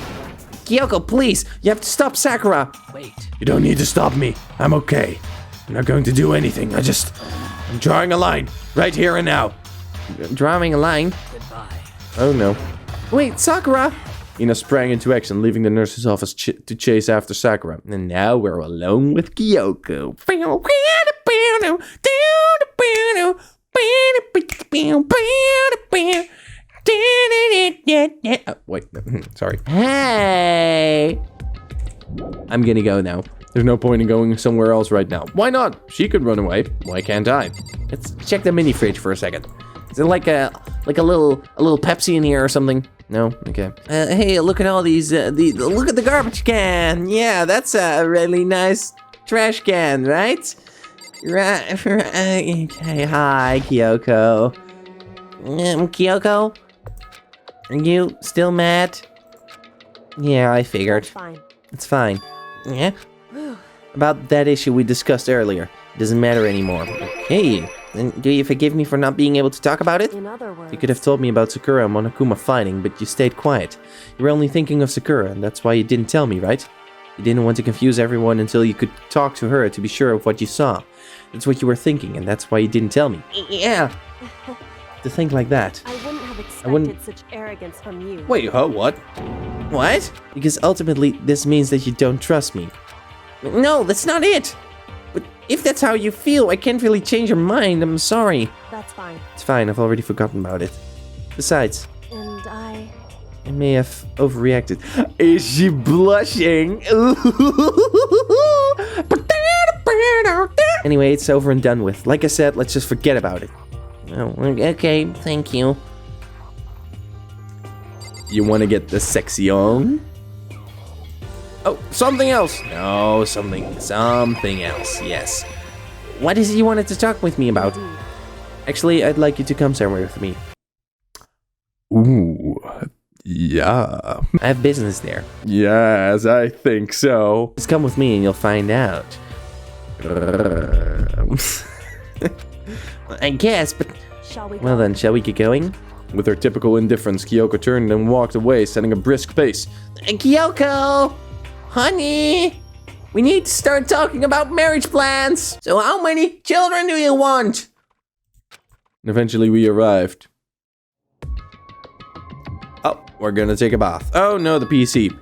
Kyoko, please. You have to stop Sakura. Wait. You don't need to stop me. I'm okay. I'm not going to do anything. I'm drawing a line right here and now. Drawing a line. Goodbye. Oh no. Wait, Sakura. Ina sprang into action, leaving the nurse's office to chase after Sakura. And now we're alone with Kyoko. Oh, wait, sorry. Hey. I'm gonna go now. There's no point in going somewhere else right now. Why not? She could run away. Why can't I? Let's check the mini fridge for a second. Is there like a little Pepsi in here or something? No? Okay. Hey, look at all these. Look at the garbage can. Yeah, that's a really nice trash can, right? Right. Okay. Hi, Kyoko. Kyoko, are you still mad? Yeah, I figured. Fine. It's fine. Yeah. About that issue we discussed earlier. It doesn't matter anymore. Okay. Then do you forgive me for not being able to talk about it? In other words, You could have told me about Sakura and Monokuma fighting, but you stayed quiet. You were only thinking of Sakura, and that's why you didn't tell me, right? You didn't want to confuse everyone until you could talk to her to be sure of what you saw. That's what you were thinking, and that's why you didn't tell me. Yeah. To think like that. I wouldn't have expected wouldn't- such arrogance from you. Wait, huh? What? What? Because ultimately, this means that you don't trust me. No, that's not it. But if that's how you feel, I can't really change your mind. I'm sorry. That's fine. It's fine, I've already forgotten about it. Besides, And I may have overreacted. Is she blushing? Anyway, it's over and done with. Like I said, let's just forget about it. Oh, okay, thank you. You want to get the sexy on? Oh, something else. No, something else. Yes. What is it you wanted to talk with me about? Actually, I'd like you to come somewhere with me. Ooh, yeah. I have business there. Yes, I think so. Just come with me and you'll find out. I guess, but shall we go? well then, shall we get going? With her typical indifference, Kyoko turned and walked away, setting a brisk pace. Kyoko! Honey! We need to start talking about marriage plans! So how many children do you want? And eventually we arrived. Oh, we're gonna take a bath. Oh no, the PC.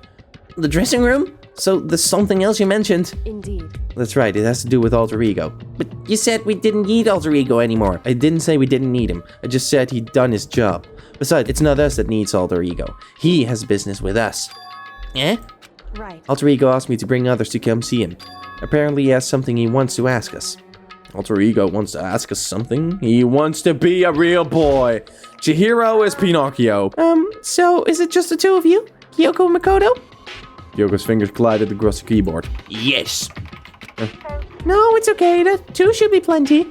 The dressing room? So there's something else you mentioned? Indeed. That's right, it has to do with alter ego. But you said we didn't need alter ego anymore. I didn't say we didn't need him. I just said he'd done his job. Besides, it's not us that needs alter ego. He has business with us. Eh? Right. Alter ego asked me to bring others to come see him. Apparently he has something he wants to ask us. Alter ego wants to ask us something? He wants to be a real boy. Chihiro is Pinocchio. So is it just the two of you? Kyoko and Makoto? Kyoko's fingers collided across the keyboard. Yes. No, it's okay. The two should be plenty.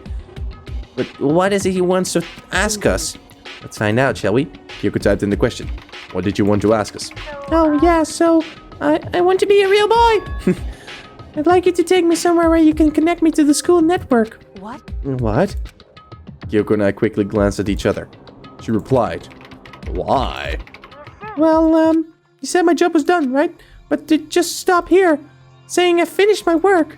But what is it he wants to ask us? Let's find out, shall we? Kyoko typed in the question. What did you want to ask us? Oh, yeah, so I want to be a real boy. I'd like you to take me somewhere where you can connect me to the school network. What? What? Kyoko and I quickly glanced at each other. She replied, Why? Well, you said my job was done, right? But to just stop here, saying I finished my work.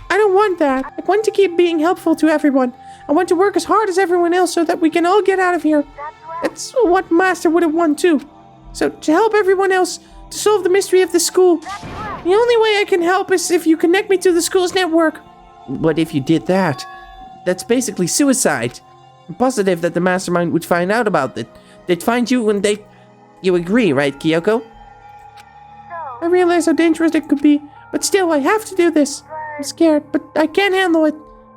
I don't want that. I want to keep being helpful to everyone. I want to work as hard as everyone else so that we can all get out of here. That's what Master would have wanted too. So, to help everyone else to solve the mystery of the school, the only way I can help is if you connect me to the school's network. But if you did that, that's basically suicide. I'm positive that the mastermind would find out about it. They'd find you when they... You agree, right, Kyoko? I realize how dangerous it could be, but still, I have to do this. I'm scared, but I can't handle it.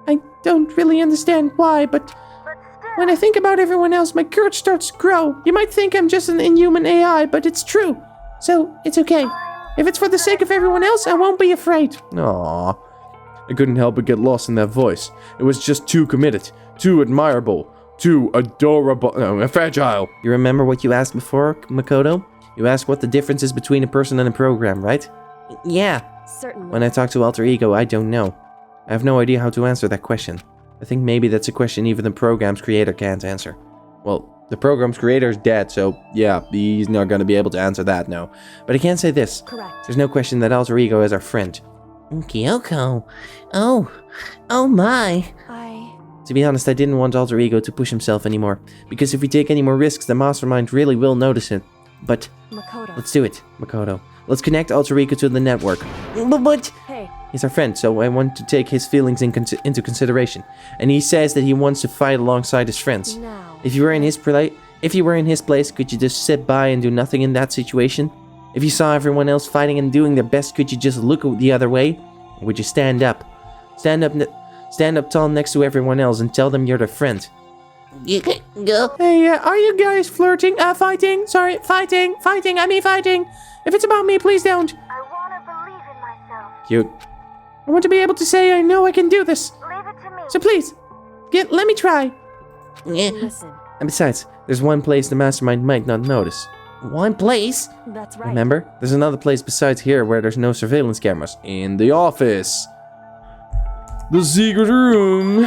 I don't really understand why, but when I think about everyone else, my courage starts to grow. You might think I'm just an inhuman AI, but it's true. So, it's okay. If it's for the sake of everyone else, I won't be afraid. Aww. I couldn't help but get lost in that voice. It was just too committed, too admirable, too adorable, fragile. You remember what you asked before, Makoto? You asked what the difference is between a person and a program, right? Yeah. Certainly. When I talk to Alter Ego, I don't know. I have no idea how to answer that question. I think maybe that's a question even the program's creator can't answer. Well, the program's creator is dead, so yeah, he's not going to be able to answer that, no. But I can say this. Correct. There's no question that Alter Ego is our friend. Kyoko. Oh my. To be honest, I didn't want Alter Ego to push himself anymore, because if we take any more risks, the mastermind really will notice it. But Makoto. let's do it, Makoto. Let's connect Alter Ego to the network. But Hey, he's our friend, so I want to take his feelings into consideration. And he says that he wants to fight alongside his friends. now. If you were in his place, could you just sit by and do nothing in that situation? If you saw everyone else fighting and doing their best, could you just look the other way? Or would you stand up? Stand up tall next to everyone else and tell them you're their friend. Hey, are you guys flirting? Fighting? Sorry, fighting. I mean fighting. If it's about me, please don't. I want to believe in myself. Cute. I want to be able to say I know I can do this. Leave it to me. So please, let me try. Listen. And besides, there's one place the mastermind might not notice. One place? That's right. Remember? There's another place besides here where there's no surveillance cameras. In the office. The secret room.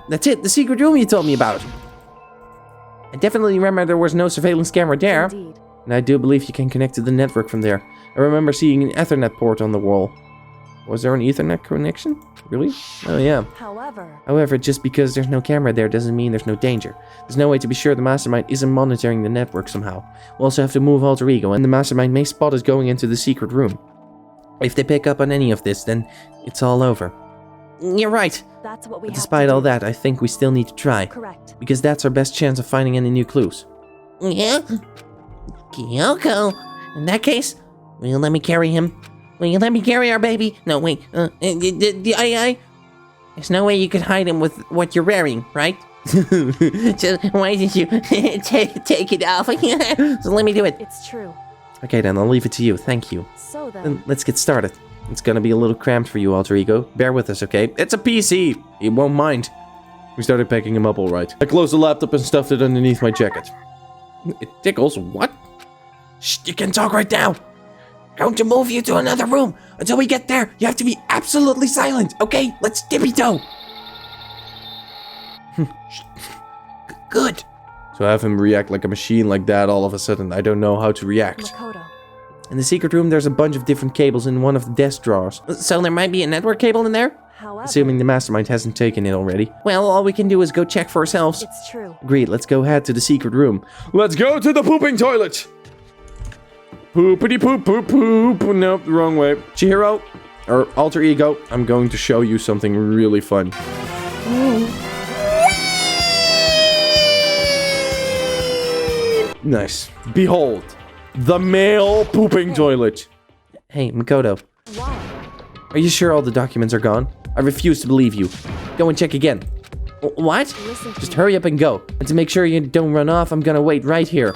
That's it, the secret room you told me about. I definitely remember there was no surveillance camera there. Indeed. And I do believe you can connect to the network from there. I remember seeing an Ethernet port on the wall. Was there an Ethernet connection? Really? Oh yeah. However, just because there's no camera there doesn't mean there's no danger. There's no way to be sure the mastermind isn't monitoring the network somehow. We'll also have to move Alter Ego, and the mastermind may spot us going into the secret room. If they pick up on any of this, then it's all over. You're right. That's what we But have despite to all do. that, I think we still need to try. Correct. Because that's our best chance of finding any new clues. Yeah? Kyoko. In that case, will you let me carry him? Will you let me carry our baby? No, wait. There's no way you could hide him with what you're wearing, right? So why did you take it off? So let me do it. It's true. Okay, then I'll leave it to you. Thank you. So then, Then let's get started. It's gonna be a little cramped for you, Alter Ego. Bear with us, okay? It's a PC. He won't mind. We started packing him up all right. I closed the laptop and stuffed it underneath my jacket. It tickles. What? Shh, you can talk right now. Going to move you to another room. Until we get there, you have to be absolutely silent, okay? Let's tippy-toe. Good. So have him react like a machine like that all of a sudden. I don't know how to react. Makoto. In the secret room, there's a bunch of different cables in one of the desk drawers. So there might be a network cable in there? However, Assuming the mastermind hasn't taken it already. Well, all we can do is go check for ourselves. it's true. Agreed, let's go head to the secret room. Let's go to the pooping toilet. Poopity poop poop poop. Nope, the wrong way. Chihiro, or Alter Ego, I'm going to show you something really fun. nice. Behold, the male pooping toilet. Hey, Makoto, Why? are you sure all the documents are gone? I refuse to believe you. Go and check again. What? Listen to Just me. hurry up and go. And to make sure you don't run off, I'm gonna wait right here.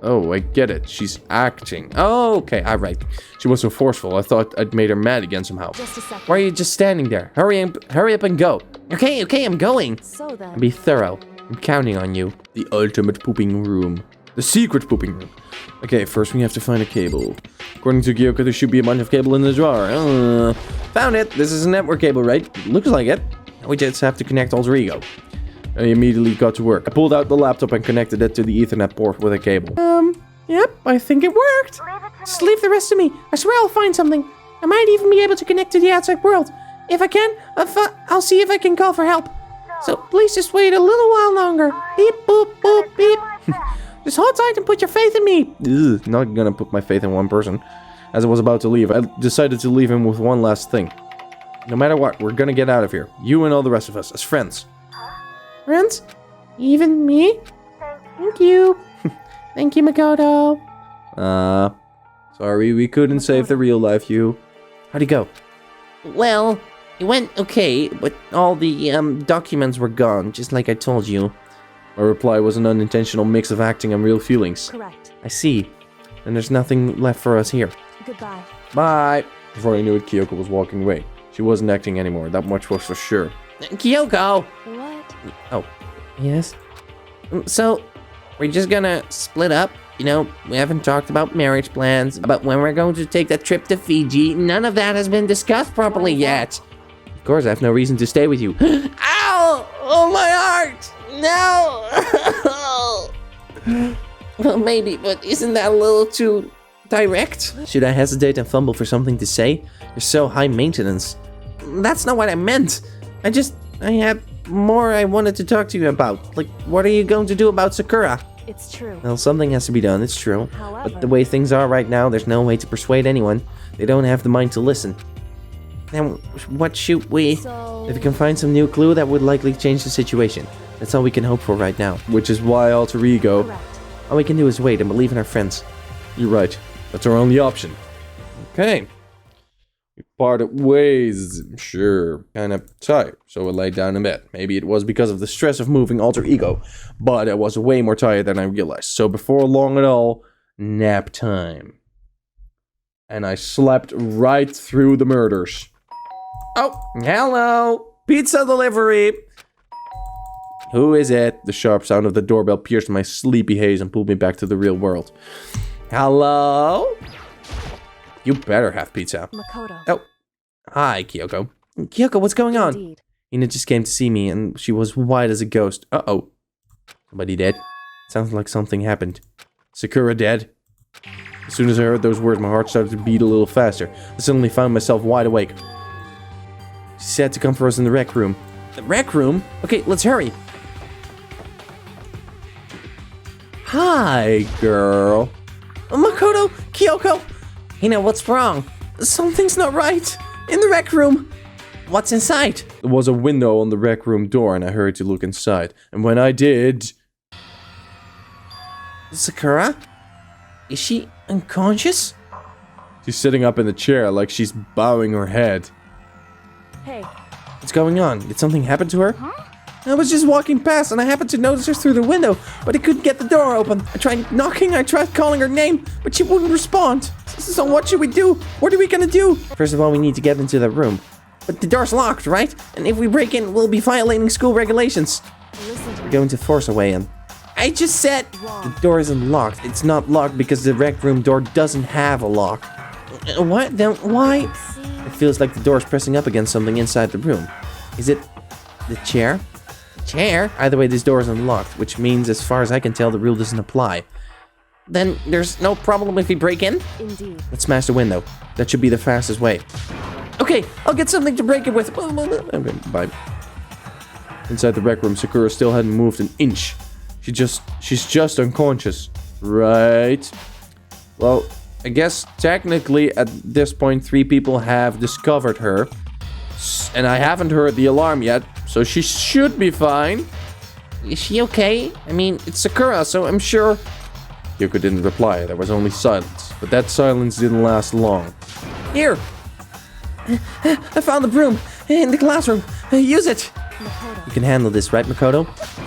Oh, I get it. She's acting. Oh, okay, alright. She was so forceful. I thought I'd made her mad again somehow. Just a second. Why are you just standing there? Hurry up and go. Okay, I'm going. So then, Be thorough. I'm counting on you. The ultimate pooping room. The secret pooping room. Okay, first we have to find a cable. According to Gyoko, there should be a bunch of cable in the drawer. Found it. This is a network cable, right? Looks like it. We just have to connect Alter Ego. I immediately got to work. I pulled out the laptop and connected it to the Ethernet port with a cable. Yep, I think it worked. Just leave the rest to me. I swear I'll find something. I might even be able to connect to the outside world. If I can, I'll see if I can call for help. So please just wait a little while longer. Beep, boop, boop, beep. Just hold tight and put your faith in me. Ugh, not gonna put my faith in one person. As I was about to leave, I decided to leave him with one last thing. No matter what, we're gonna get out of here. You and all the rest of us, as friends. Friends? Even me? Thank you. Thank you, Makoto. Sorry we couldn't save the real life you. How'd he go? Well, it went okay, but all the documents were gone, just like I told you. My reply was an unintentional mix of acting and real feelings. Correct. I see. And there's nothing left for us here. Goodbye. Bye! Before I knew it, Kyoko was walking away. She wasn't acting anymore, that much was for sure. Kyoko! What? Oh, yes? So, we're just gonna split up? You know, we haven't talked about marriage plans, about when we're going to take that trip to Fiji. None of that has been discussed properly yet. Of course, I have no reason to stay with you. Ow! Oh, my heart! No! Well, maybe, but isn't that a little too direct? Should I hesitate and fumble for something to say? You're so high maintenance. That's not what I meant. I had more I wanted to talk to you about. Like, what are you going to do about Sakura? It's true. Well, something has to be done, it's true. However, But the way things are right now, there's no way to persuade anyone. They don't have the mind to listen. Then what should we... so If you can find some new clue, that would likely change the situation. That's all we can hope for right now. Which is why alter ego. correct. All we can do is wait and believe in our friends. You're right. That's our only option. Okay. We parted ways. Sure. Kind of tired, so I laid down in bed. Maybe it was because of the stress of moving alter ego, but I was way more tired than I realized. So before long at all, nap time. And I slept right through the murders. Oh, hello! Pizza delivery! Who is it? The sharp sound of the doorbell pierced my sleepy haze and pulled me back to the real world. Hello? You better have pizza. Makoto. Oh, hi, Kyoko. Kyoko, what's going on? Indeed. Ina just came to see me and she was white as a ghost. Uh-oh. Somebody dead? Sounds like something happened. Sakura dead? As soon as I heard those words, my heart started to beat a little faster. I suddenly found myself wide awake. She said to come for us in the rec room. The rec room? Okay, let's hurry. Hi, girl. Makoto, Kyoko. Hina, what's wrong? Something's not right. In the rec room. What's inside? There was a window on the rec room door and I hurried to look inside. And when I did... Sakura? Is she unconscious? She's sitting up in the chair like she's bowing her head. Hey, What's going on? Did something happen to her? I was just walking past and I happened to notice her through the window, but I couldn't get the door open. I tried knocking, I tried calling her name, but she wouldn't respond. So what should we do? What are we gonna do? First of all, we need to get into that room. But the door's locked, right? And if we break in, we'll be violating school regulations. listen to We're me. going to force our way in. I just said... The door isn't locked. It's not locked because the rec room door doesn't have a lock. What? Then why? See, It feels like the door's pressing up against something inside the room. Is it the chair? Chair? Either way, this door is unlocked, which means, as far as I can tell, the rule doesn't apply. Then there's no problem if we break in? indeed. Let's smash the window. That should be the fastest way. Okay, I'll get something to break it with. Okay, bye. Inside the rec room, Sakura still hadn't moved an inch. She's just unconscious. Right. Well, I guess technically at this point 3 people have discovered her. And I haven't heard the alarm yet, so she should be fine. Is she okay? I mean, it's Sakura, so I'm sure... Yoko didn't reply, there was only silence. But that silence didn't last long. Here! I found the broom in the classroom. Use it! You can handle this, right, Makoto?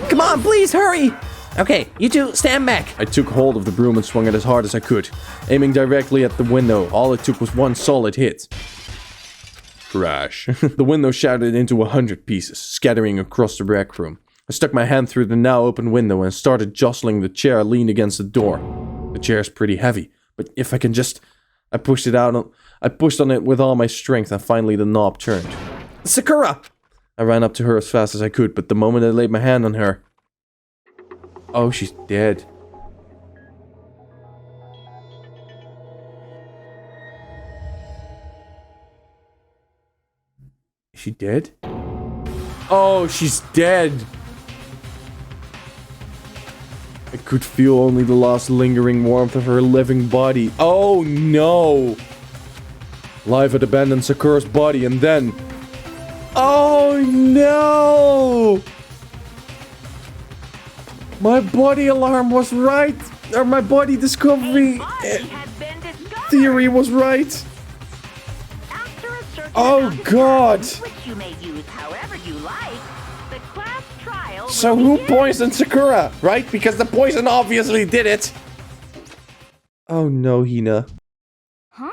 Come on, please, hurry! Okay, you two, stand back. I took hold of the broom and swung it as hard as I could, aiming directly at the window. All it took was one solid hit. Crash. The window shattered into 100 pieces, scattering across the rec room. I stuck my hand through the now open window and started jostling the chair leaned against the door. The chair's pretty heavy, but if I can just... I pushed on it with all my strength and finally the knob turned. Sakura! I ran up to her as fast as I could, but the moment I laid my hand on her... Oh, she's dead. Is she dead? Oh, she's dead! could feel only the last lingering warmth of her living body. Oh no! Life had abandoned Sakura's body and then... Oh no! My body alarm was right! Or my body discovery theory was right! Oh god! Which you may use however you like. The class trial. So who poisoned Sakura, right? Because the poison obviously did it. Oh no, Hina. Huh?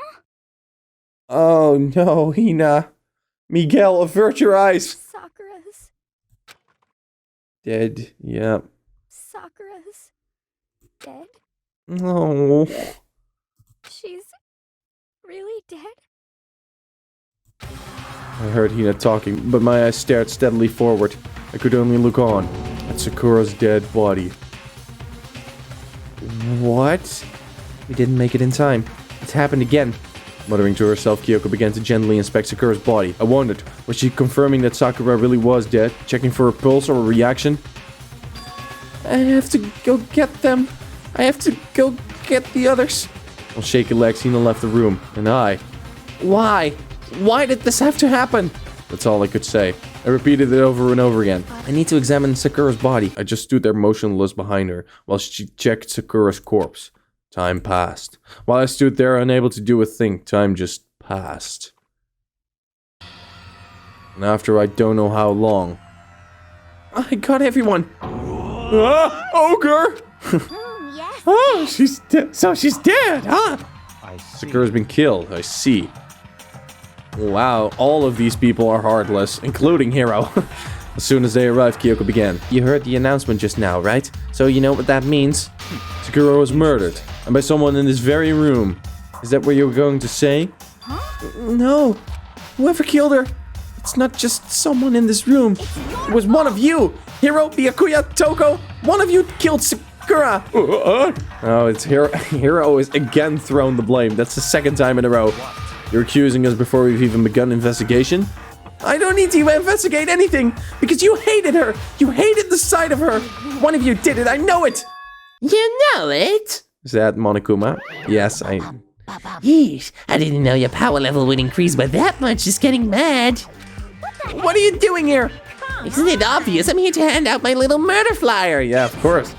Oh no, Hina. Miguel, avert your eyes! Sakura's. Dead, yeah. Sakura's dead? No. She's really dead? I heard Hina talking, but my eyes stared steadily forward. I could only look on at Sakura's dead body. What? We didn't make it in time. It's happened again. Muttering to herself, Kyoko began to gently inspect Sakura's body. I wondered, was she confirming that Sakura really was dead? Checking for a pulse or a reaction? I have to go get them. I have to go get the others. On shaky legs, Hina left the room, and I... Why? Why did this have to happen? That's all I could say. I repeated it over and over again. I need to examine Sakura's body. I just stood there motionless behind her, while she checked Sakura's corpse. Time passed. While I stood there unable to do a thing, time just passed. And after I don't know how long... I got everyone. Ah! Ogre! Yes. Oh, she's dead. So she's dead, huh? Sakura's been killed, I see. Wow, all of these people are heartless, including Hiro. As soon as they arrived, Kyoko began. You heard the announcement just now, right? So you know what that means? Sakura was murdered, and by someone in this very room. Is that what you were going to say? No. Whoever killed her, it's not just someone in this room. It was one of you. Hiro, Byakuya, Toko. One of you killed Sakura. Oh, it's Hiro. Hiro is again thrown the blame. That's the second time in a row. You're accusing us before we've even begun investigation? I don't need to investigate anything because you hated her. You hated the sight of her. One of you did it. I know it. You know it? Is that Monokuma? Yes, Yeesh, I didn't know your power level would increase by that much. Just getting mad. What are you doing here? Isn't it obvious? I'm here to hand out my little murder flyer. Yeah, of course.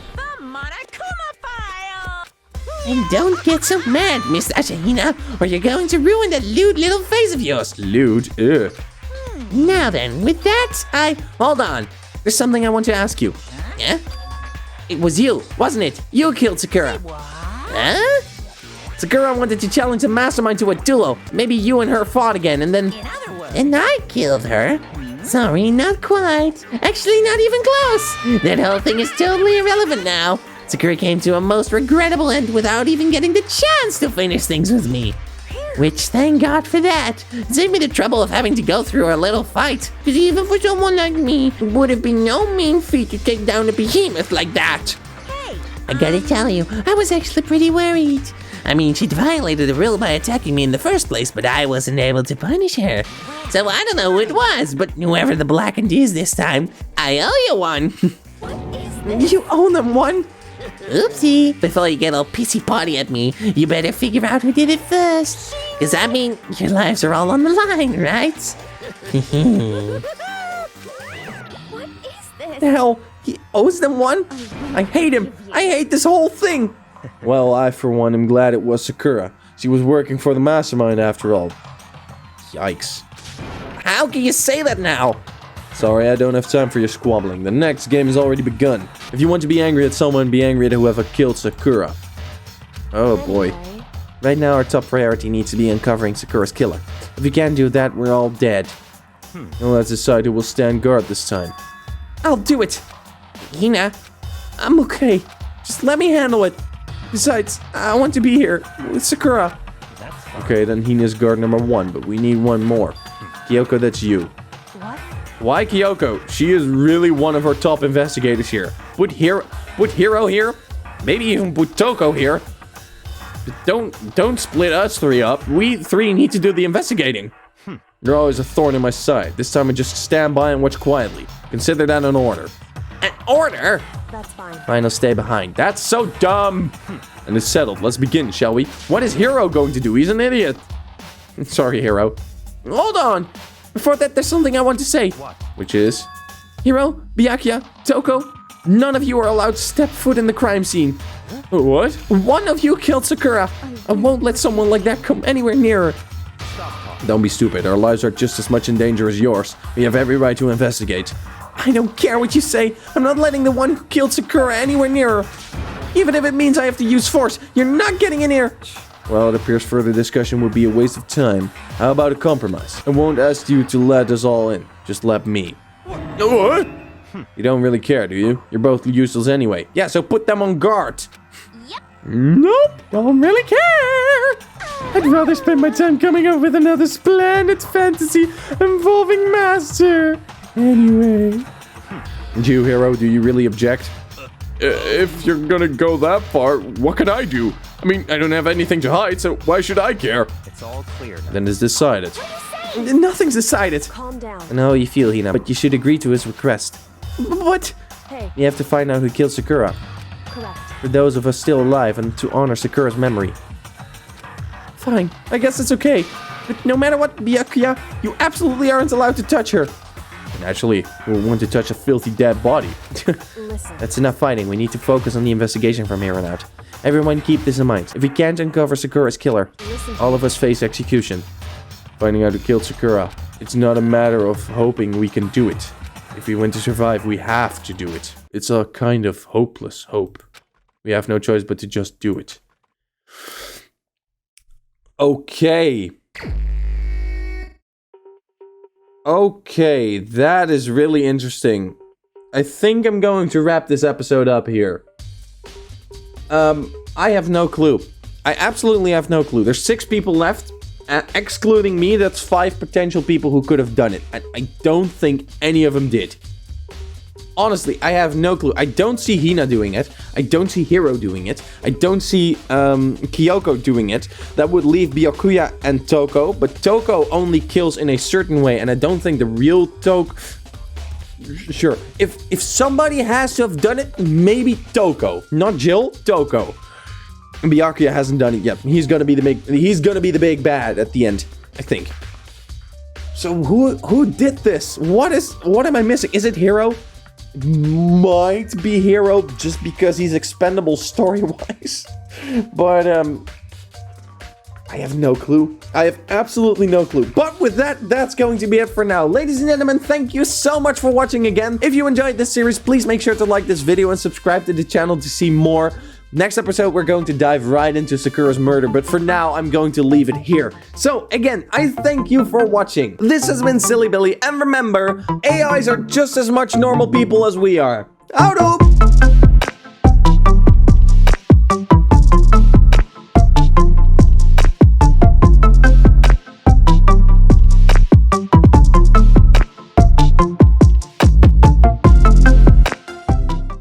And don't get so mad, Miss Ashahina, or you're going to ruin that lewd little face of yours. Lewd? Ugh. Now then, with that, Hold on. There's something I want to ask you. Yeah? It was you, wasn't it? You killed Sakura. Huh? Sakura wanted to challenge the mastermind to a duel. Maybe you and her fought again, and then... And I killed her. Sorry, not quite. Actually, not even close. That whole thing is totally irrelevant now. Sakura came to a most regrettable end without even getting the chance to finish things with me. Which, thank God for that. It saved me the trouble of having to go through a little fight. Because even for someone like me, it would have been no mean feat to take down a behemoth like that. I gotta tell you, I was actually pretty worried. I mean, she'd violated the rule by attacking me in the first place, but I wasn't able to punish her. So I don't know who it was, but whoever the blackened is this time, I owe you one. You owe them one? Oopsie. Before you get all pissy potty at me, you better figure out who did it first. Cause I mean, your lives are all on the line, right? What is this? The hell? He owes them one? I hate him. I hate this whole thing. Well, I for one am glad it was Sakura. She was working for the mastermind after all. Yikes. How can you say that now? Sorry, I don't have time for your squabbling. The next game has already begun. If you want to be angry at someone, be angry at whoever killed Sakura. Oh boy. Right now, our top priority needs to be uncovering Sakura's killer. If we can't do that, we're all dead. Well, let's decide who will stand guard this time. I'll do it. Hina, I'm okay. Just let me handle it. Besides, I want to be here with Sakura. Okay, then Hina's guard number 1, but we need one more. Kyoko, that's you. What? Why Kyoko? She is really one of our top investigators here. Put Hiro here. Maybe even put Toko here. But don't split us three up. We three need to do the investigating. You're always a thorn in my side. This time I just stand by and watch quietly. Consider that an order. An order? That's fine. Fine, I'll stay behind. That's so dumb. And it's settled. Let's begin, shall we? What is Hero going to do? He's an idiot. Sorry, Hero. Hold on. Before that, there's something I want to say. Which is? Hiro, Byakuya, Toko, none of you are allowed to step foot in the crime scene. What? One of you killed Sakura. I won't let someone like that come anywhere near her. Don't be stupid. Our lives are just as much in danger as yours. We have every right to investigate. I don't care what you say. I'm not letting the one who killed Sakura anywhere near her. Even if it means I have to use force, you're not getting in here. Well, it appears further discussion would be a waste of time. How about a compromise? I won't ask you to let us all in. Just let me. What? You don't really care, do you? You're both useless anyway. Yeah, so put them on guard. Nope, don't really care. I'd rather spend my time coming up with another splendid fantasy involving Master. Anyway. You, Hero, do you really object? If you're gonna go that far, what can I do? I mean, I don't have anything to hide, so why should I care? It's all clear now. Then it's decided. Nothing's decided. Calm down. I know how you feel, Hina, but you should agree to his request. What? Hey, You have to find out who killed Sakura. correct. For those of us still alive and to honor Sakura's memory. Fine, I guess it's okay. But no matter what, Byakuya, you absolutely aren't allowed to touch her. Naturally, we'll want to touch a filthy dead body. Listen. That's enough fighting. We need to focus on the investigation from here on out. Everyone keep this in mind. If we can't uncover Sakura's killer, All of us face execution. Finding out who killed Sakura. It's not a matter of hoping we can do it. If we want to survive, we have to do it. It's a kind of hopeless hope. We have no choice but to just do it. Okay. Okay, that is really interesting. I think I'm going to wrap this episode up here. I have no clue. I absolutely have no clue. There's 6 people left. Excluding me, that's 5 potential people who could have done it. And I don't think any of them did. Honestly, I have no clue. I don't see Hina doing it. I don't see Hiro doing it. I don't see Kyoko doing it. That would leave Byakuya and Toko. But Toko only kills in a certain way. And I don't think the real Toko... Sure. If somebody has to have done it, maybe Toko. Not Jill, Toko. Byakuya hasn't done it yet. He's gonna be the big bad at the end, I think. So who did this? What am I missing? Is it Hiro? Might be Hiro just because he's expendable story-wise. But I have no clue. I have absolutely no clue. But with that, that's going to be it for now. Ladies and gentlemen, thank you so much for watching again. If you enjoyed this series, please make sure to like this video and subscribe to the channel to see more. Next episode, we're going to dive right into Sakura's murder, but for now, I'm going to leave it here. So, again, I thank you for watching. This has been Silly Billy, and remember, AIs are just as much normal people as we are. Out!